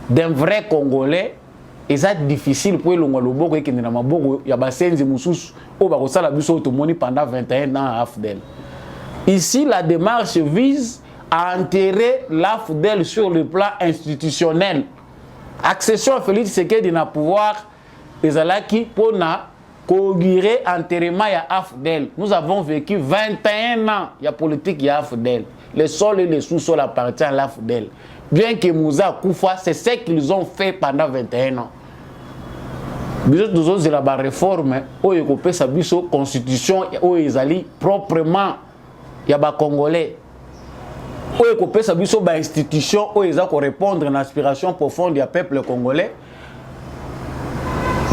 d'un vrai Congolais, c'est difficile pour le Loboko et qu'il y a Basenzi Moussous au Barosala Busso Automoni pendant 21 ans à AFDEL. Ici, la démarche vise à enterrer l'AFDEL sur le plan institutionnel. Accession à Félix Tshisekedi na pouvoir, les alaki pour na caugurer enterrement à AFDEL. Nous avons vécu 21 ans, il y a politique à AFDEL. Les sols et les sous-sols appartiennent à l'AFDEL. Bien que Moussa Koufa, c'est ce qu'ils ont fait pendant 21 ans. Nous avons la réforme, où ils ont sa constitution, où ils allaient proprement, il y a des Congolais. Où ils ont sa institution, où ils ont répondre à l'aspiration profonde du peuple congolais.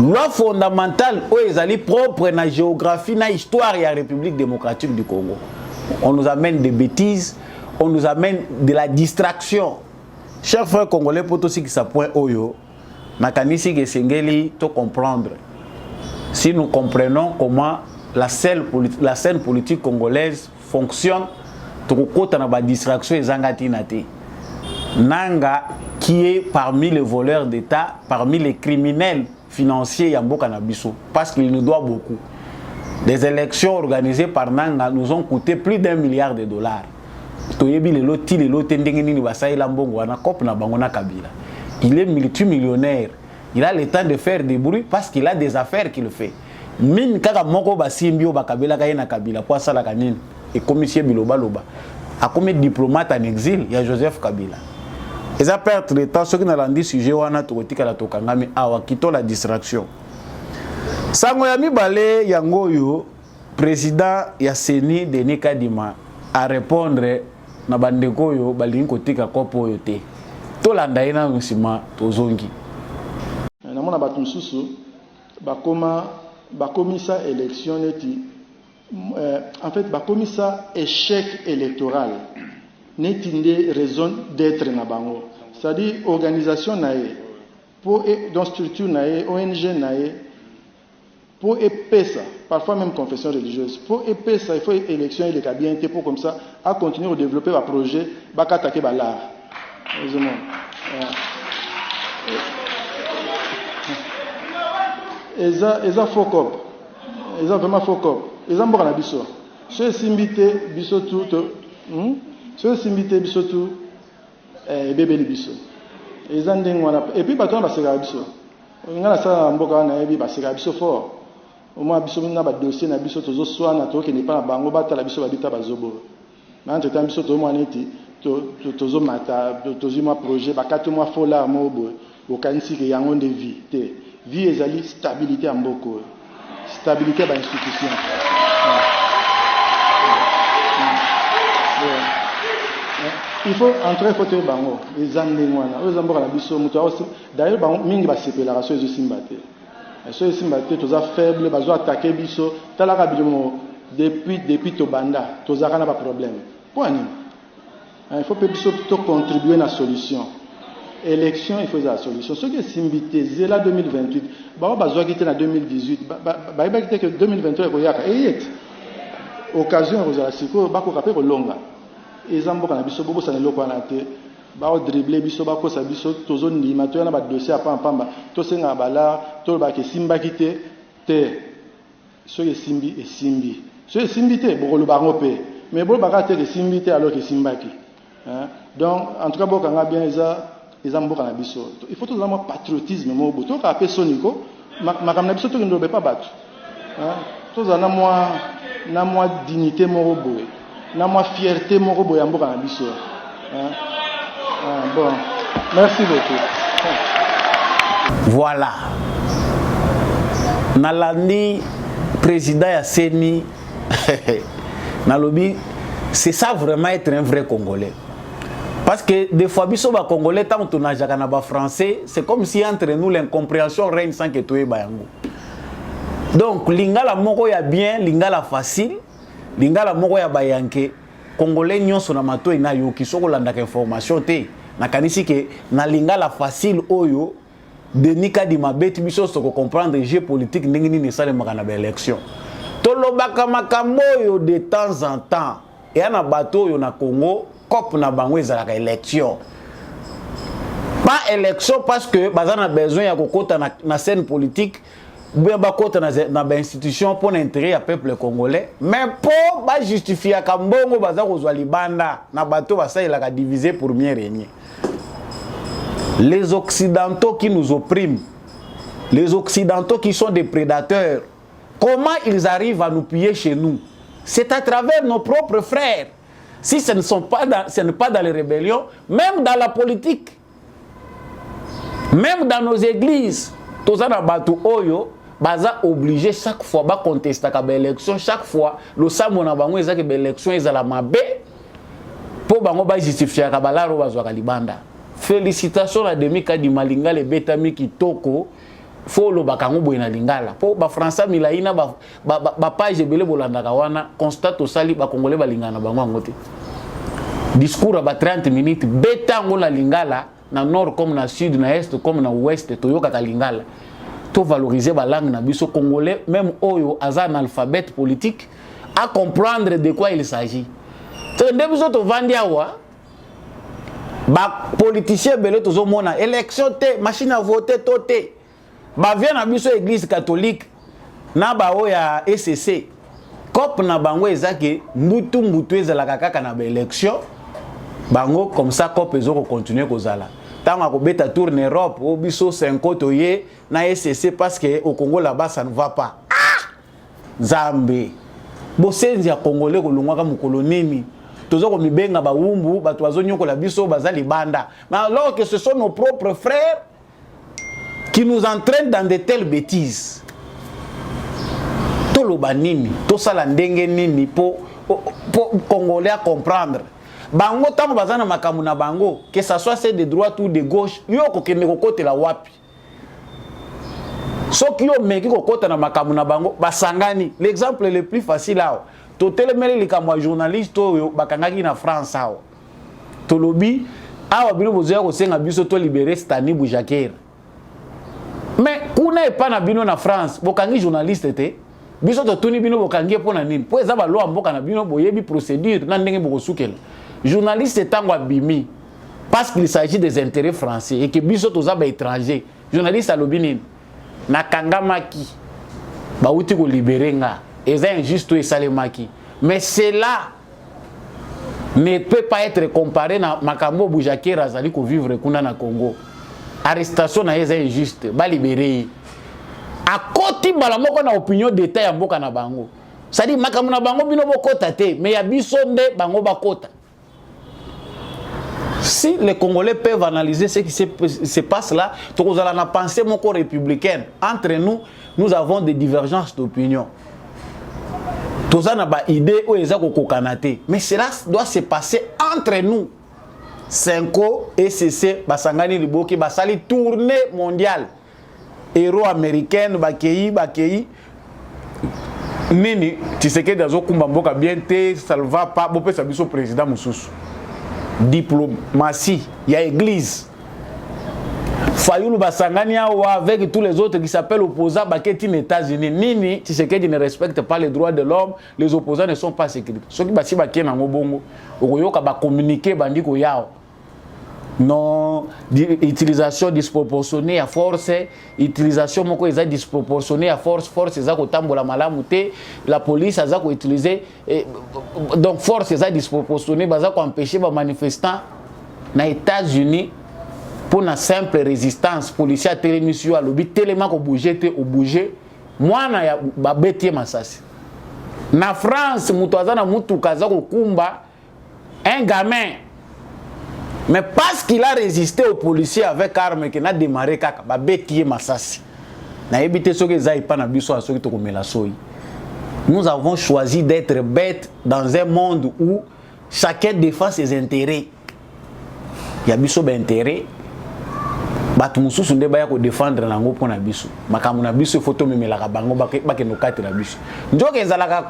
Loi fondamentale, où ils allaient propre à la géographie, à l'histoire et à la République démocratique du Congo. On nous amène des bêtises, on nous amène de la distraction. Chers frères congolais, pour tous ceux qui s'appointent au yo, nakanisi ke sengeli to comprendre. Si nous comprenons comment la scène politique congolaise fonctionne, tukukota na ba distraction ezangati nate. Nanga qui est parmi les voleurs d'État, parmi les criminels financiers yamboka na biso, parce qu'il nous doit beaucoup. Des élections organisées par Nanga nous ont coûté plus d'1 milliard de dollars. Il est multimillionnaire. Il a le temps de faire des bruits parce qu'il a des affaires qu'il fait. Mine kaka moko basimbio bakabela kayena kabila kwa sala kanini et commissaire biloba loba. A comme diplomate en exil, il y a Joseph Kabila. Et ça perd le temps ceux qui n'ont dit sujet wana tokotika la tokangami awa kito la distraction. Sango ya mibale yangoyo président ya Seni Denis Kadima a répondre na bandeko yo balingi kotika kopo yo te. To landa ina nsima tozongi. Na mona batu msusu bakomisa élection neti en fait bakomisa échec électoral neti nde raison d'être na bango. C'est-à-dire organisation nae pour dans structure nae ONG nae pour EPESA, parfois même confession religieuse, pour EPESA, il faut élection et les cabinets pour comme ça, à continuer à développer un projet, à attaquer l'art. Et ça faut cop. Et ça vraiment faut cop. Et ça m'en a biso. Ceux s'inviter biso tout. Ceux s'inviter biso tout. Bébé les biso. Et ça n'engwana. Et puis bateau va se faire biso. On a ça mboka na ebi ba se faire biso fort. Au moins biso na ba dossier na biso tozo soa na to ke ne pas bango bata la biso babita bazobo. Mais entre temps biso to mo aneti tozo mata tozo mo projet ba 4 mois fola mo bo. Okanisi ke yango de vie te. Vie ezali stabilité en mboko. Stabilité ba institution. Il faut entrer côté bango les andengwana aux amboka na biso muto aussi d'ailleurs bango mingi ba séparation de simbate so simbate toza faible bazo attaquer biso talaka bilimo depuis to banda toza kana ba problème point il faut que biso to contribuer na solution élection il faut la solution ce que simbité zela 2028 ba bazo quitter na 2018 ba quitter que 2023 ko yaka et occasion ko za siko ba ko kapé ko longa ezamboka na biso bobo sana lokwa na te ba o dribbler biso ba ko sa biso tozo ndima to na ba dossier pamba to senga bala to ba ke simba kite te so ke simbi e simbi so simbi te bokolo ba ngope mais bo ba ka te ke simbi te alors que simba ki donc en tout cas boka nga bien ezamboka na biso il faut toujours avoir patriotisme mo bo to ka pe soniko makamna biso to ndobe pa batu to za na moi dignité mo boye na moi fierté moko boya mboka na biso bon merci beaucoup voilà nalandi président ya Seni nalobi c'est ça vraiment être un vrai Congolais parce que des fois biso ba Congolais tant on a jaka na ba français c'est comme si entre nous l'incompréhension règne sans que toi ba yango donc lingala moko ya bien lingala facile lingala moko ya bayanke Congolais nyonso na mato ina yo kisoko landaka information te nakanisi ke na lingala facile oyo denika di mabeti biso soko comprendre jeu politique ndenge nini sale makana ba élection to lobaka makambo yo de temps en temps et na bato yo na Congo cop na bango ezalaka élection pas élection parce que bazana besoin ya kokota na scène politique bien bakota na ba institution pour l'intérêt du peuple congolais mais pour ba justifier ka mbongo baza kozwa libanda na bato basaila ka diviser pour mieux régner. Les occidentaux qui nous oppriment, les occidentaux qui sont des prédateurs, comment ils arrivent à nous piller chez nous? C'est à travers nos propres frères. Si ce n'est pas dans les rébellions, même dans la politique, même dans nos églises, tous na batu oyo baza obligé chaque fois ba contester ka élection chaque fois le sambo na bango ezaki ba élection ezala mabe po bango ba justifier ka balaro bazwa ka libanda. Félicitations à demi ka di malinga le betami kitoko fo lo bakango boy na lingala po ba français milaina ba page belé bolanda ka wana constate osali ba congolais balingana bango ngote discours ba 30 minutes betango la lingala na nord comme na sud na est comme na ouest toyoka ka lingala to valoriser ba langue na biso congolais même oyo aza un alphabet politique à comprendre de quoi il s'agit. Tende biso to vandi awa ba politicien belé tozo mona élection te machine à voter to te ba vient na biso église catholique na ba oya ECC cop na bango ezake mbutu ezala kaka na ba élection bango comme ça cop ezoko continuer kozala tant à kobeta tourne Europe au biso 5 toye na ECC parce que au Congo là-bas ça ne va pas Zambé bosenzi ya congolais ko longwa ka mukolo nini tozo ko mibenga ba wumbu ba toazo nyoko la biso bazali banda mais alors que ce sont nos propres frères qui nous entraînent dans de telles bêtises to loba nini to sala ndenge nini po congolais à comprendre bango tango bazana makamu na bango que ça soit c'est de droite ou de gauche yo ko kende ko kote la wapi soki yo meki ko kota na makamu na bango basangani l'exemple le plus facile là to telemeli likamwa journaliste oyo bakangaki na France awo to lobi awa bilo bozoya ko senga biso to libérer Stani Boujakera mais kuna epa na bino na France bokangi journaliste te biso to tuni bino bokangi pona nini po eza ba loi mboka na bino boyebi procédure na ndenge bokosukela journaliste tango abimi parce qu'il s'agit des intérêts français et que biso toza ba étranger journaliste alobi nini na kangamaki ba uti ko libérer nga eza injuste et salemaki mais cela ne peut pas être comparé na makambo Boujaké Razali ko vivre kuna na Congo arrestation na eza injuste ba libérer a koti mbala moko na opinion d'état ya mboka na bango ça dit makambo na bango bino bokota te mais ya biso nde bango bakota. Si les Congolais peuvent analyser ce qui se passe là, nous allons penser mon corps républicaine. Entre nous, nous avons des divergences d'opinion. Tous on a des idées où ils ont kokanaté. Mais cela doit se passer entre nous. Senko, ECC, Basangani Liboki, Basali tournée mondiale. Héros américaine, Bakei. Nini, tu sais que dans un combat bien, ça ne va pas. Bopé Sabiso président Moussous. Diplomatie, il y a église. Fayoulou Basangani avec tous les autres qui s'appellent opposants Baketi aux États-Unis. Nini, tu sais qu'ils ne respectent pas les droits de l'homme, les opposants ne sont pas sécuritaires. Ceux qui basi bakien na ngobongo, okoyoka ba communiquer bandiko yao. Non, utilisation disproportionnée à force, utilisation moko eza disproportionnée à force eza ko tambola malamu te, la police eza ko utiliser donc force eza disproportionnée baza ko empêcher ba manifestants na États-Unis pour na simple résistance policier télémission à lobby tellement ko bouger te au bouger mwana ya ba betie masasi. Na France mutu azana mutu kaza ko kumba un gamin. Mais parce qu'il a résisté aux policiers avec armes qu'il a démarré kaka ba betier masasi. Na ebité soki zai pa na biso a soki to komela soyi. Nous avons choisi d'être bêtes dans un monde où chacun défend ses intérêts. Ya biso ba intérêt batu mususu nde baya ko défendre nango pona biso. Makamu na biso photo memela ka bango ba ke no kati na biso. Njoke ezalaka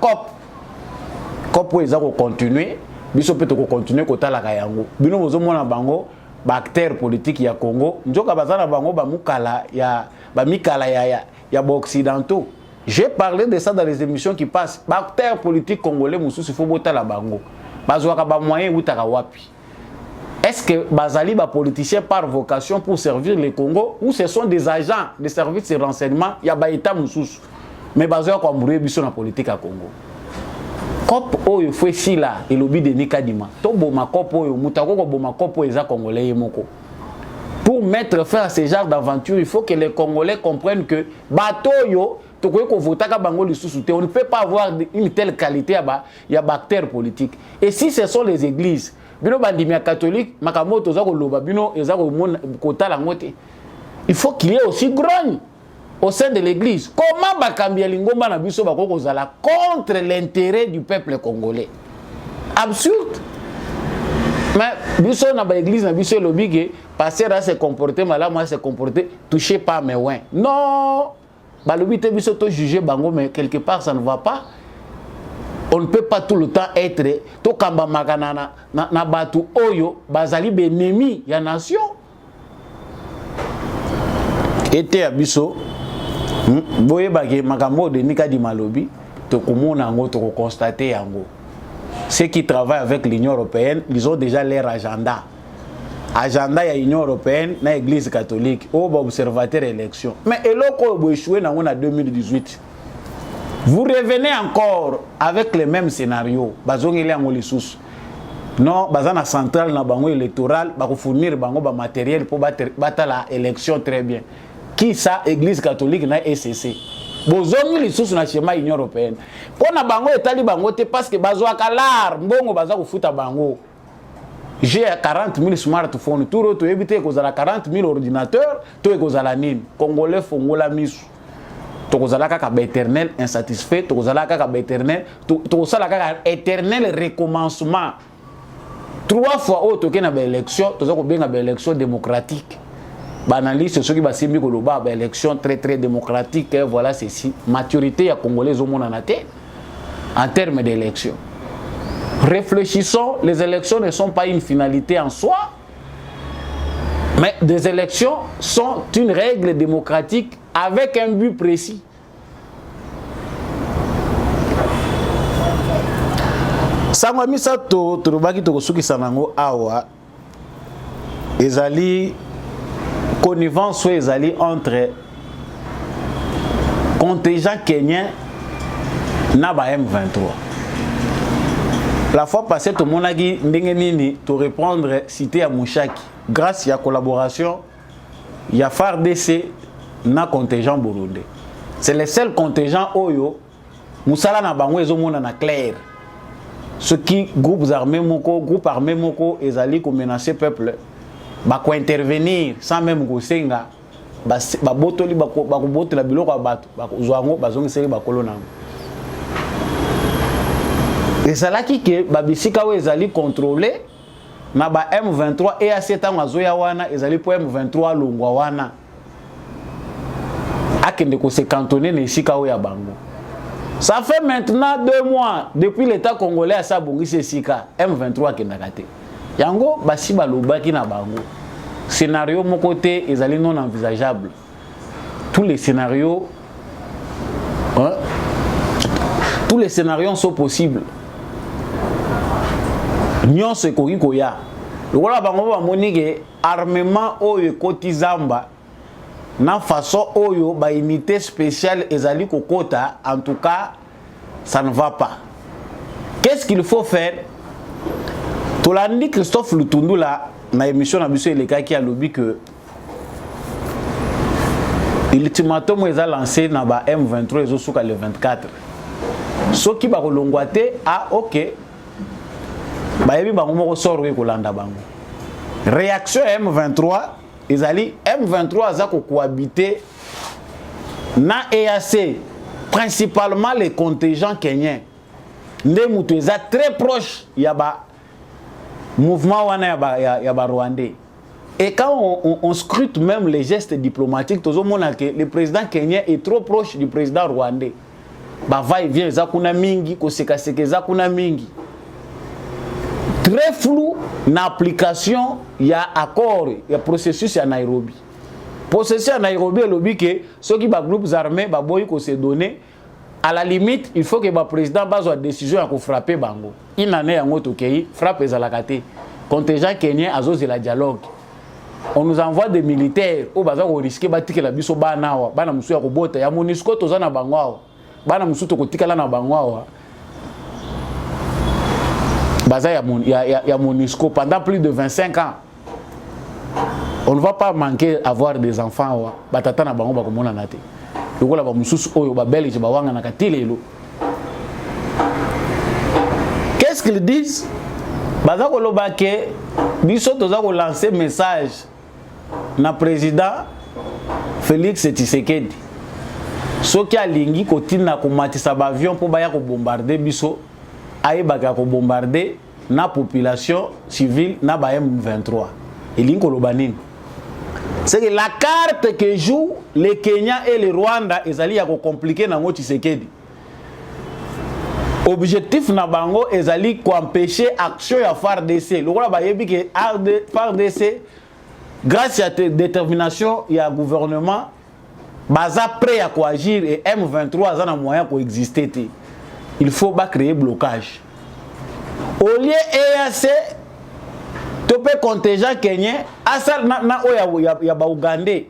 cop eza ko continuer biso peut continuer kotala ka yango bino bozo mona bango ba acteur politique ya Congo njoka bazana bango ba mukala ya ba mikala ya ba occidentaux. J'ai parlé de ça dans les émissions qui passent. Ba acteur politique congolais mususu faut botala bango bazwaka ba moyen utaka wapi. Est-ce que bazali ba politiciens par vocation pour servir le Congo ou ce sont des agents de services de renseignement ya ba état mususu mais bazwa ko mbourer biso na politique à Congo. Cop oyo fwe sila elobi de Nikadima to boma cop oyo mutako ko boma cop eza congolais yemoko. Pour mettre fin à ce genre d'aventure, il faut que les Congolais comprennent que bato yo to ko votaka bango lisusu te, on ne peut pas avoir une telle qualité ya acteur politique. Et si ce sont les églises bino bandimia catholique makamoto za ko loba bino eza ko mona kotala ngote, il faut qu'il y ait aussi grogne au sein de l'église. Comment Bakambi Lingomba na biso bako kozala contre l'intérêt du peuple congolais? Absurde. Mais biso na ba église na biso lobige passer à se comporter malamu, à se comporter touché par mes ouins. Non. Ba lobite biso to juger bango mais quelque part ça ne va pas. On ne peut pas tout le temps être to kamba makana na batu oyo bazali benemi ya nation. Était à biso boye bage makambo de Nikadima lobi to komona ngo to constater yango. Ceux qui travaillent avec l'Union européenne, ils ont déjà leur agenda. Agenda ya Union européenne na église catholique au observateur élection. Mais eloko bo échoué na 2018. Vous revenez encore avec les mêmes scénarios. Bazongeli yango lisusu. Non, bazana centrale na bango électoral ba ko fournir bango ba matériel pour battre la élection très bien. Qui ça église catholique na ECC. Bozongi lisusu na schéma Union européenne. Pona bango etali bango te parce que bazwa kalar mbongo baza ko futa bango. J'ai 40 000 smartphones, tout le monde éviter que 40 000 ordinateurs, tout est que nini. Congolais fongola misu. Tokozala kaka éternel insatisfait, tokozala kaka éternel, tokozala kaka éternel recommencement. 3 fois au toke na ba élection, tozako benga ba élection démocratique. Banaliste ceux qui va simbi ko loba ba élection très démocratique, voilà ceci. Maturité ya congolais au monde en até en termes d'élection. Réfléchissons, les élections ne sont pas une finalité en soi, mais des élections sont une règle démocratique avec un but précis. Sangwa misa to rubaki to kosuki sanango awa ezali connivence ou ezali entre contingent kenyan na ba M23. La fois passée tout le monde a dit ndenge nini to répondre cité à Mouchaki grâce à la collaboration il y a FARDC na contingent burundais. C'est le seul contingent oyo musala na bango ezomona na clair. Ce qui groupes armés moko groupe armé moko ezali ko menacer peuple ba ko intervenir sans même ko senga ba botoli ba ko botela biloko bato ba ko zwango bazongiseli ba kolona. Et c'est là que babisika we ezali contrôler na ba M23 et à cet temps azoya wana ezali pour M23 longwa wana akende ko se cantonner na isika we ya bango. Ça fait maintenant 2 mois depuis l'État congolais à Sabongisi Sika M23 qui n'a gâté. Yango basi balobaki na bango. Scénario mon côté ezali non envisageable. Tous les scénarios sont possibles. Nyon se koki koya. Lokola bango ba monike armement oyo kotizamba na façon oyo ba unité spéciale ezali kokota, en tout cas ça ne va pas. Qu'est-ce qu'il faut faire? Tolandi Christophe Lutundu là na émission na biso eleka ki a lobby que ultimatum eza lancé na ba M23 ezosuka le 24. Soki ba kolongwate OK. Ba yebi bango moko soro ke kolanda bango. Réaction M23 ezali M23 aza ko cohabiter na EAC principalement les contingents kenyans. Nde mutu eza très proche ya ba mouvement wana ya ba rwandais. Et quand on scrute même les gestes diplomatiques, tout le monde a que le président kenyan est trop proche du président rwandais. Ba va et vient za kuna mingi ko sekaseke za kuna mingi. Très flou na application ya accord ya processus à Nairobi. Processus à Nairobi lobby que ceux qui ba groupes armés ba boy ko se donner à la limite il faut que ba président bazwa décision à ko frapper bango. Inane yango tokei frappe ezalakate. Contingent kenyan azoze la dialogue. On nous envoie des militaires au baza ko risquer batike la biso bana wa bana musu ya ko bota ya MONUSCO tozana bango wa. Bana musu to kotikala na bango wa. Baza ya MONUSCO pendant plus de 25 ans. On ne va pas manquer avoir des enfants batata na bango bakomona nate. Lokola ba mususu oyo ba belge ba wanga na katilelo. Qu'est-ce qu'ils disent? Baza ko lobake biso toza ko lancer message na président Félix Tshisekedi. Soki alingi kotina ko matisa ba avion pour baya ko bombarder biso ayebaka ko bombarder na population civile na ba M23. Elingi ko lobanini. C'est que la carte que jouent les Kenyans et le Rwanda ezali ya ko compliquer na ngo Tshisekedi. Objectif na bango ezali ko empêcher action ya FARDC. Lokola ba yebi ke FARDC grâce à détermination ya gouvernement baza prêt à coagir et M23 za na moyen ko exister. Il faut pas créer blocage. Au lieu EAC topé contingent kenyan asal na oya ya ba Ougandais.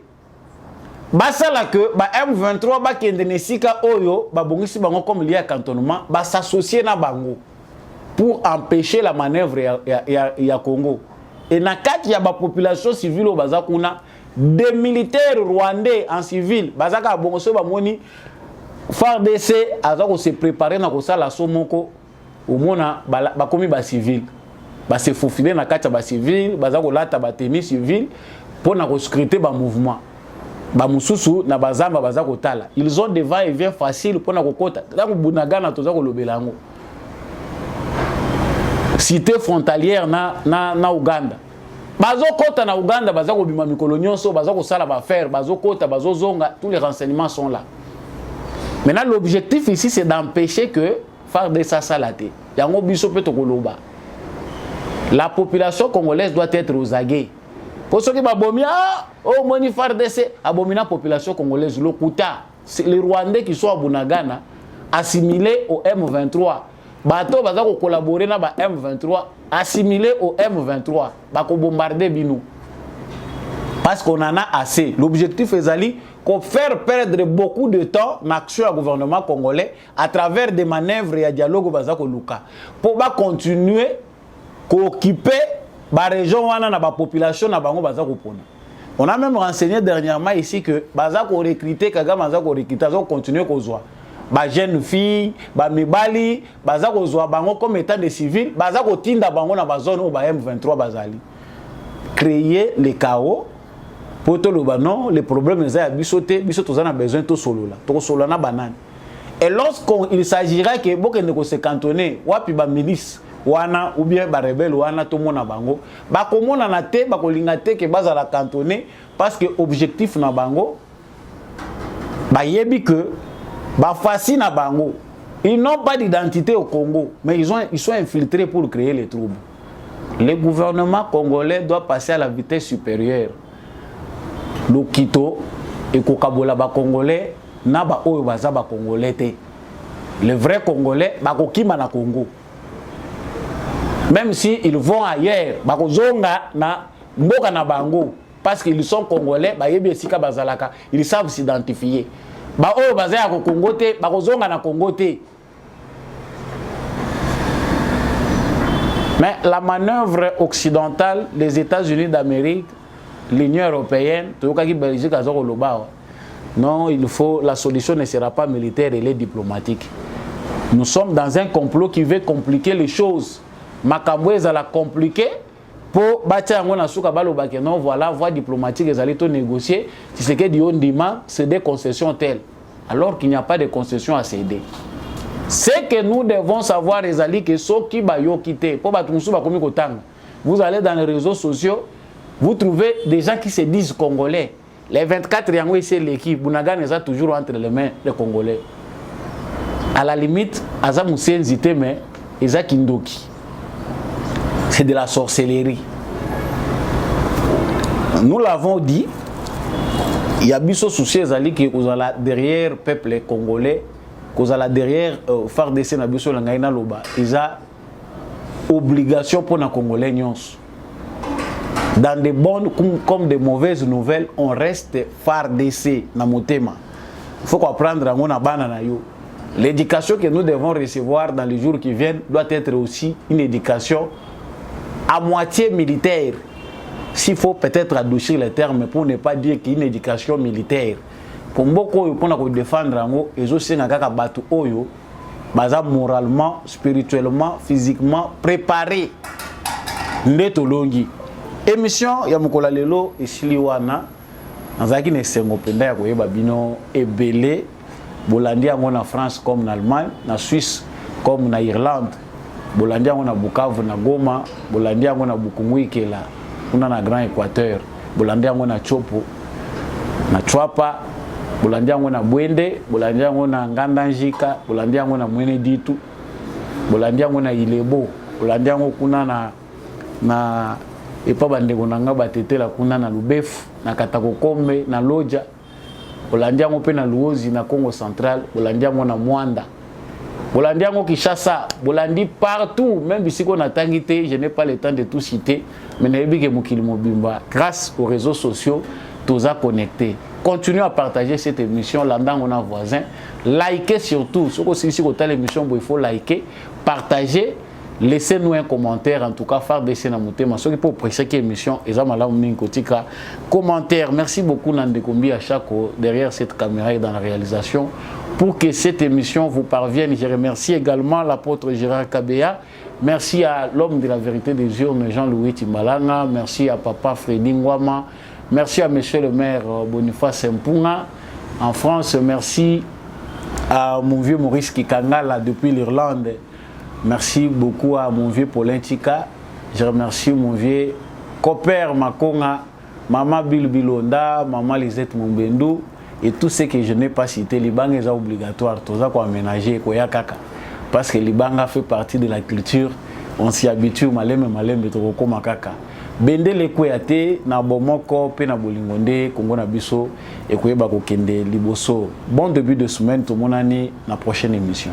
Basala que ba M23 ba kende nesika oyo ba bongisi bango comme lié à cantonnement ba s'associer na bango pour empêcher la manœuvre ya Congo. Et na kati ya ba population civile o baza kuna des militaires rwandais en civil bazaka bongoso ba moni FARDC azako se préparer na ko sala somoko au mona ba komi ba civil ba se faufiler na kati ya ba civil bazako lata ba tenue civil pour na ko scruter ba mouvement. Bamususu na bazamba bazako tala. Ils ont des va-et-vient faciles pour na kokota. Tango bunagana toza ko lobelango. Cité frontalière na Uganda. Bazo kota na Uganda bazako bima mikolo nyonso bazako sala ba faire bazo kota bazo zonga, tous les renseignements sont là. Maintenant l'objectif ici c'est d'empêcher que FARDC salate. Yango biso pe to koloba. La population congolaise doit être aux aguets. Pour ceux qui ba bomia Oh, moni FARDC, abomina population congolaise, le Kouta, c'est les Rwandais qui sont à Bunagana, assimilés au M23. Bateau, bazako collaborer na ba M23, assimilés au M23, bako bombarder Binou. Parce qu'on en a assez. L'objectif est d'aller faire perdre beaucoup de temps l'action au gouvernement congolais à travers des manœuvres et un dialogue bazako luka. Pour continuer à occuper la région et la population na bango bazako pona. On a même renseigné dernièrement ici que bazako recruter Kagame bazako recruter bazako continuer kozwa. Ba jeune fille, ba mibali, bazako zwa bango comme état de civil, bazako tinda bango na ba zone ou ba M23 bazali. Créer les chaos pour tout le non, les problèmes les a bisoté, bisoto on a besoin de solo là, to solo na banane. Et lorsqu'il s'agira que beaucoup ne se cantonner, wapi ba milice wana ou bien ba rebelle wana to mona bango, ba komona na te ba kolinga te ke baza la cantonner parce que objectif na bango ba yebi que ba fasi na bango. Ils n'ont pas d'identité au Congo, mais ils sont infiltrés pour créer les troubles. Le gouvernement congolais doit passer à la vitesse supérieure. Le Kito et Kokabola ba congolais na ba oyo baza ba congolais te. Les vrais congolais ba kokima na Congo. Même si ils vont ailleurs, ba kozonga na mboka na bango parce qu'ils sont congolais, ba yebi esika bazalaka, ils savent s'identifier. Ba oyo baza ya ko Congo te, ba kozonga na Congo te. Mais la manœuvre occidentale des États-Unis d'Amérique, l'Union européenne, Belgique, non, il faut, la solution ne sera pas militaire, elle est diplomatique. Nous sommes dans un complot qui veut compliquer les choses. Makaboué, ça l'a compliqué pour bâtir un souka balobake. Non, voilà, voie diplomatique, ils allaient tout négocier. Si c'est que du Ondima, c'est des concessions telles. Alors qu'il n'y a pas de concessions à céder. C'est que nous devons savoir, les alliés, que ceux qui ont quitté, vous allez dans les réseaux sociaux, vous trouvez des gens qui se disent congolais. Les 24 yango ici l'équipe, Bunagan est toujours entre les mains des Congolais. À la limite, Aza Moussien Zité, mais Eza Kindoki. C'est de la sorcellerie. Nous l'avons dit, il y a biso souci ezali que vous allez derrière peuple congolais, vous allez derrière FARDC na biso la ngaina loba, ils ont obligation pour les Congolais nyons. Dans des bonnes comme des mauvaises nouvelles, on reste FARDC na motema. Il faut comprendre ngona bana na yo. L'éducation que nous devons recevoir dans les jours qui viennent doit être aussi une éducation à moitié militaire. S'il faut peut-être adoucir les termes pour ne pas dire qu'il y a une éducation militaire. Pour beaucoup, pour défendre, ils ont aussi batu oyo, moralement, spirituellement, physiquement préparé. Ndetolongi. Émission ya mukola lelo esiliwana. Nazaki ne sengo penda ya koyeba bino ebele. Bolandi yango na France comme en Allemagne, na Suisse comme na Irlande. Bolandi yango na Bukavu na Goma, bolandi yango na Bukumwikela. On a un grand Équateur, bolandi yango na Chopo, na Chwapa, bolandi yango na Bwende, bolandi yango na Ngandanjika, bolandi yango na Mwene Ditu, bolandi yango na Ilebo, bolandi yango kuna na epa bandeko nanga batetela kuna na Lubefu, na Katakokombe, na Loja, bolandi yango pe na Luozi na Congo Central, bolandi yango na Mwanda. Bolandi yango Kinshasa, bolandi partout, même ici qu'on a tangité, je n'ai pas le temps de tout citer, mais grâce aux réseaux sociaux, tous à connecter. Continuez à partager cette émission, là on a voisin, likez surtout, si vous avez l'émission, il faut liker, partager, laissez-nous un commentaire, en tout cas, faire des scènes à monter, mais ceux qui peuvent apprécier cette émission, ils ont commentaire. Merci beaucoup Nandekombi à chaque derrière cette caméra et dans la réalisation. Pour que cette émission vous parvienne, je remercie également l'apôtre Gérard Kabea. Merci à l'homme de la vérité des urnes, Jean-Louis Timbalanga. Merci à papa Freddy Ngwama. Merci à monsieur le maire Boniface Mpunga. En France, merci à mon vieux Maurice Kikangala depuis l'Irlande. Merci beaucoup à mon vieux Paulin Tika. Je remercie mon vieux Copper Makonga, maman Bill Bilonda, maman Lisette Mumbendou. Et tout ce que je n'ai pas cité, l'Ibanga est obligatoire, tout ça qu'on aménager, parce que l'Ibanga fait partie de la culture, on s'y habitue, malem, bendele kweyate na bomoko pe na bolingonde Congo na biso et koyeba kokende liboso. Bon début de semaine tout monani na prochaine émission.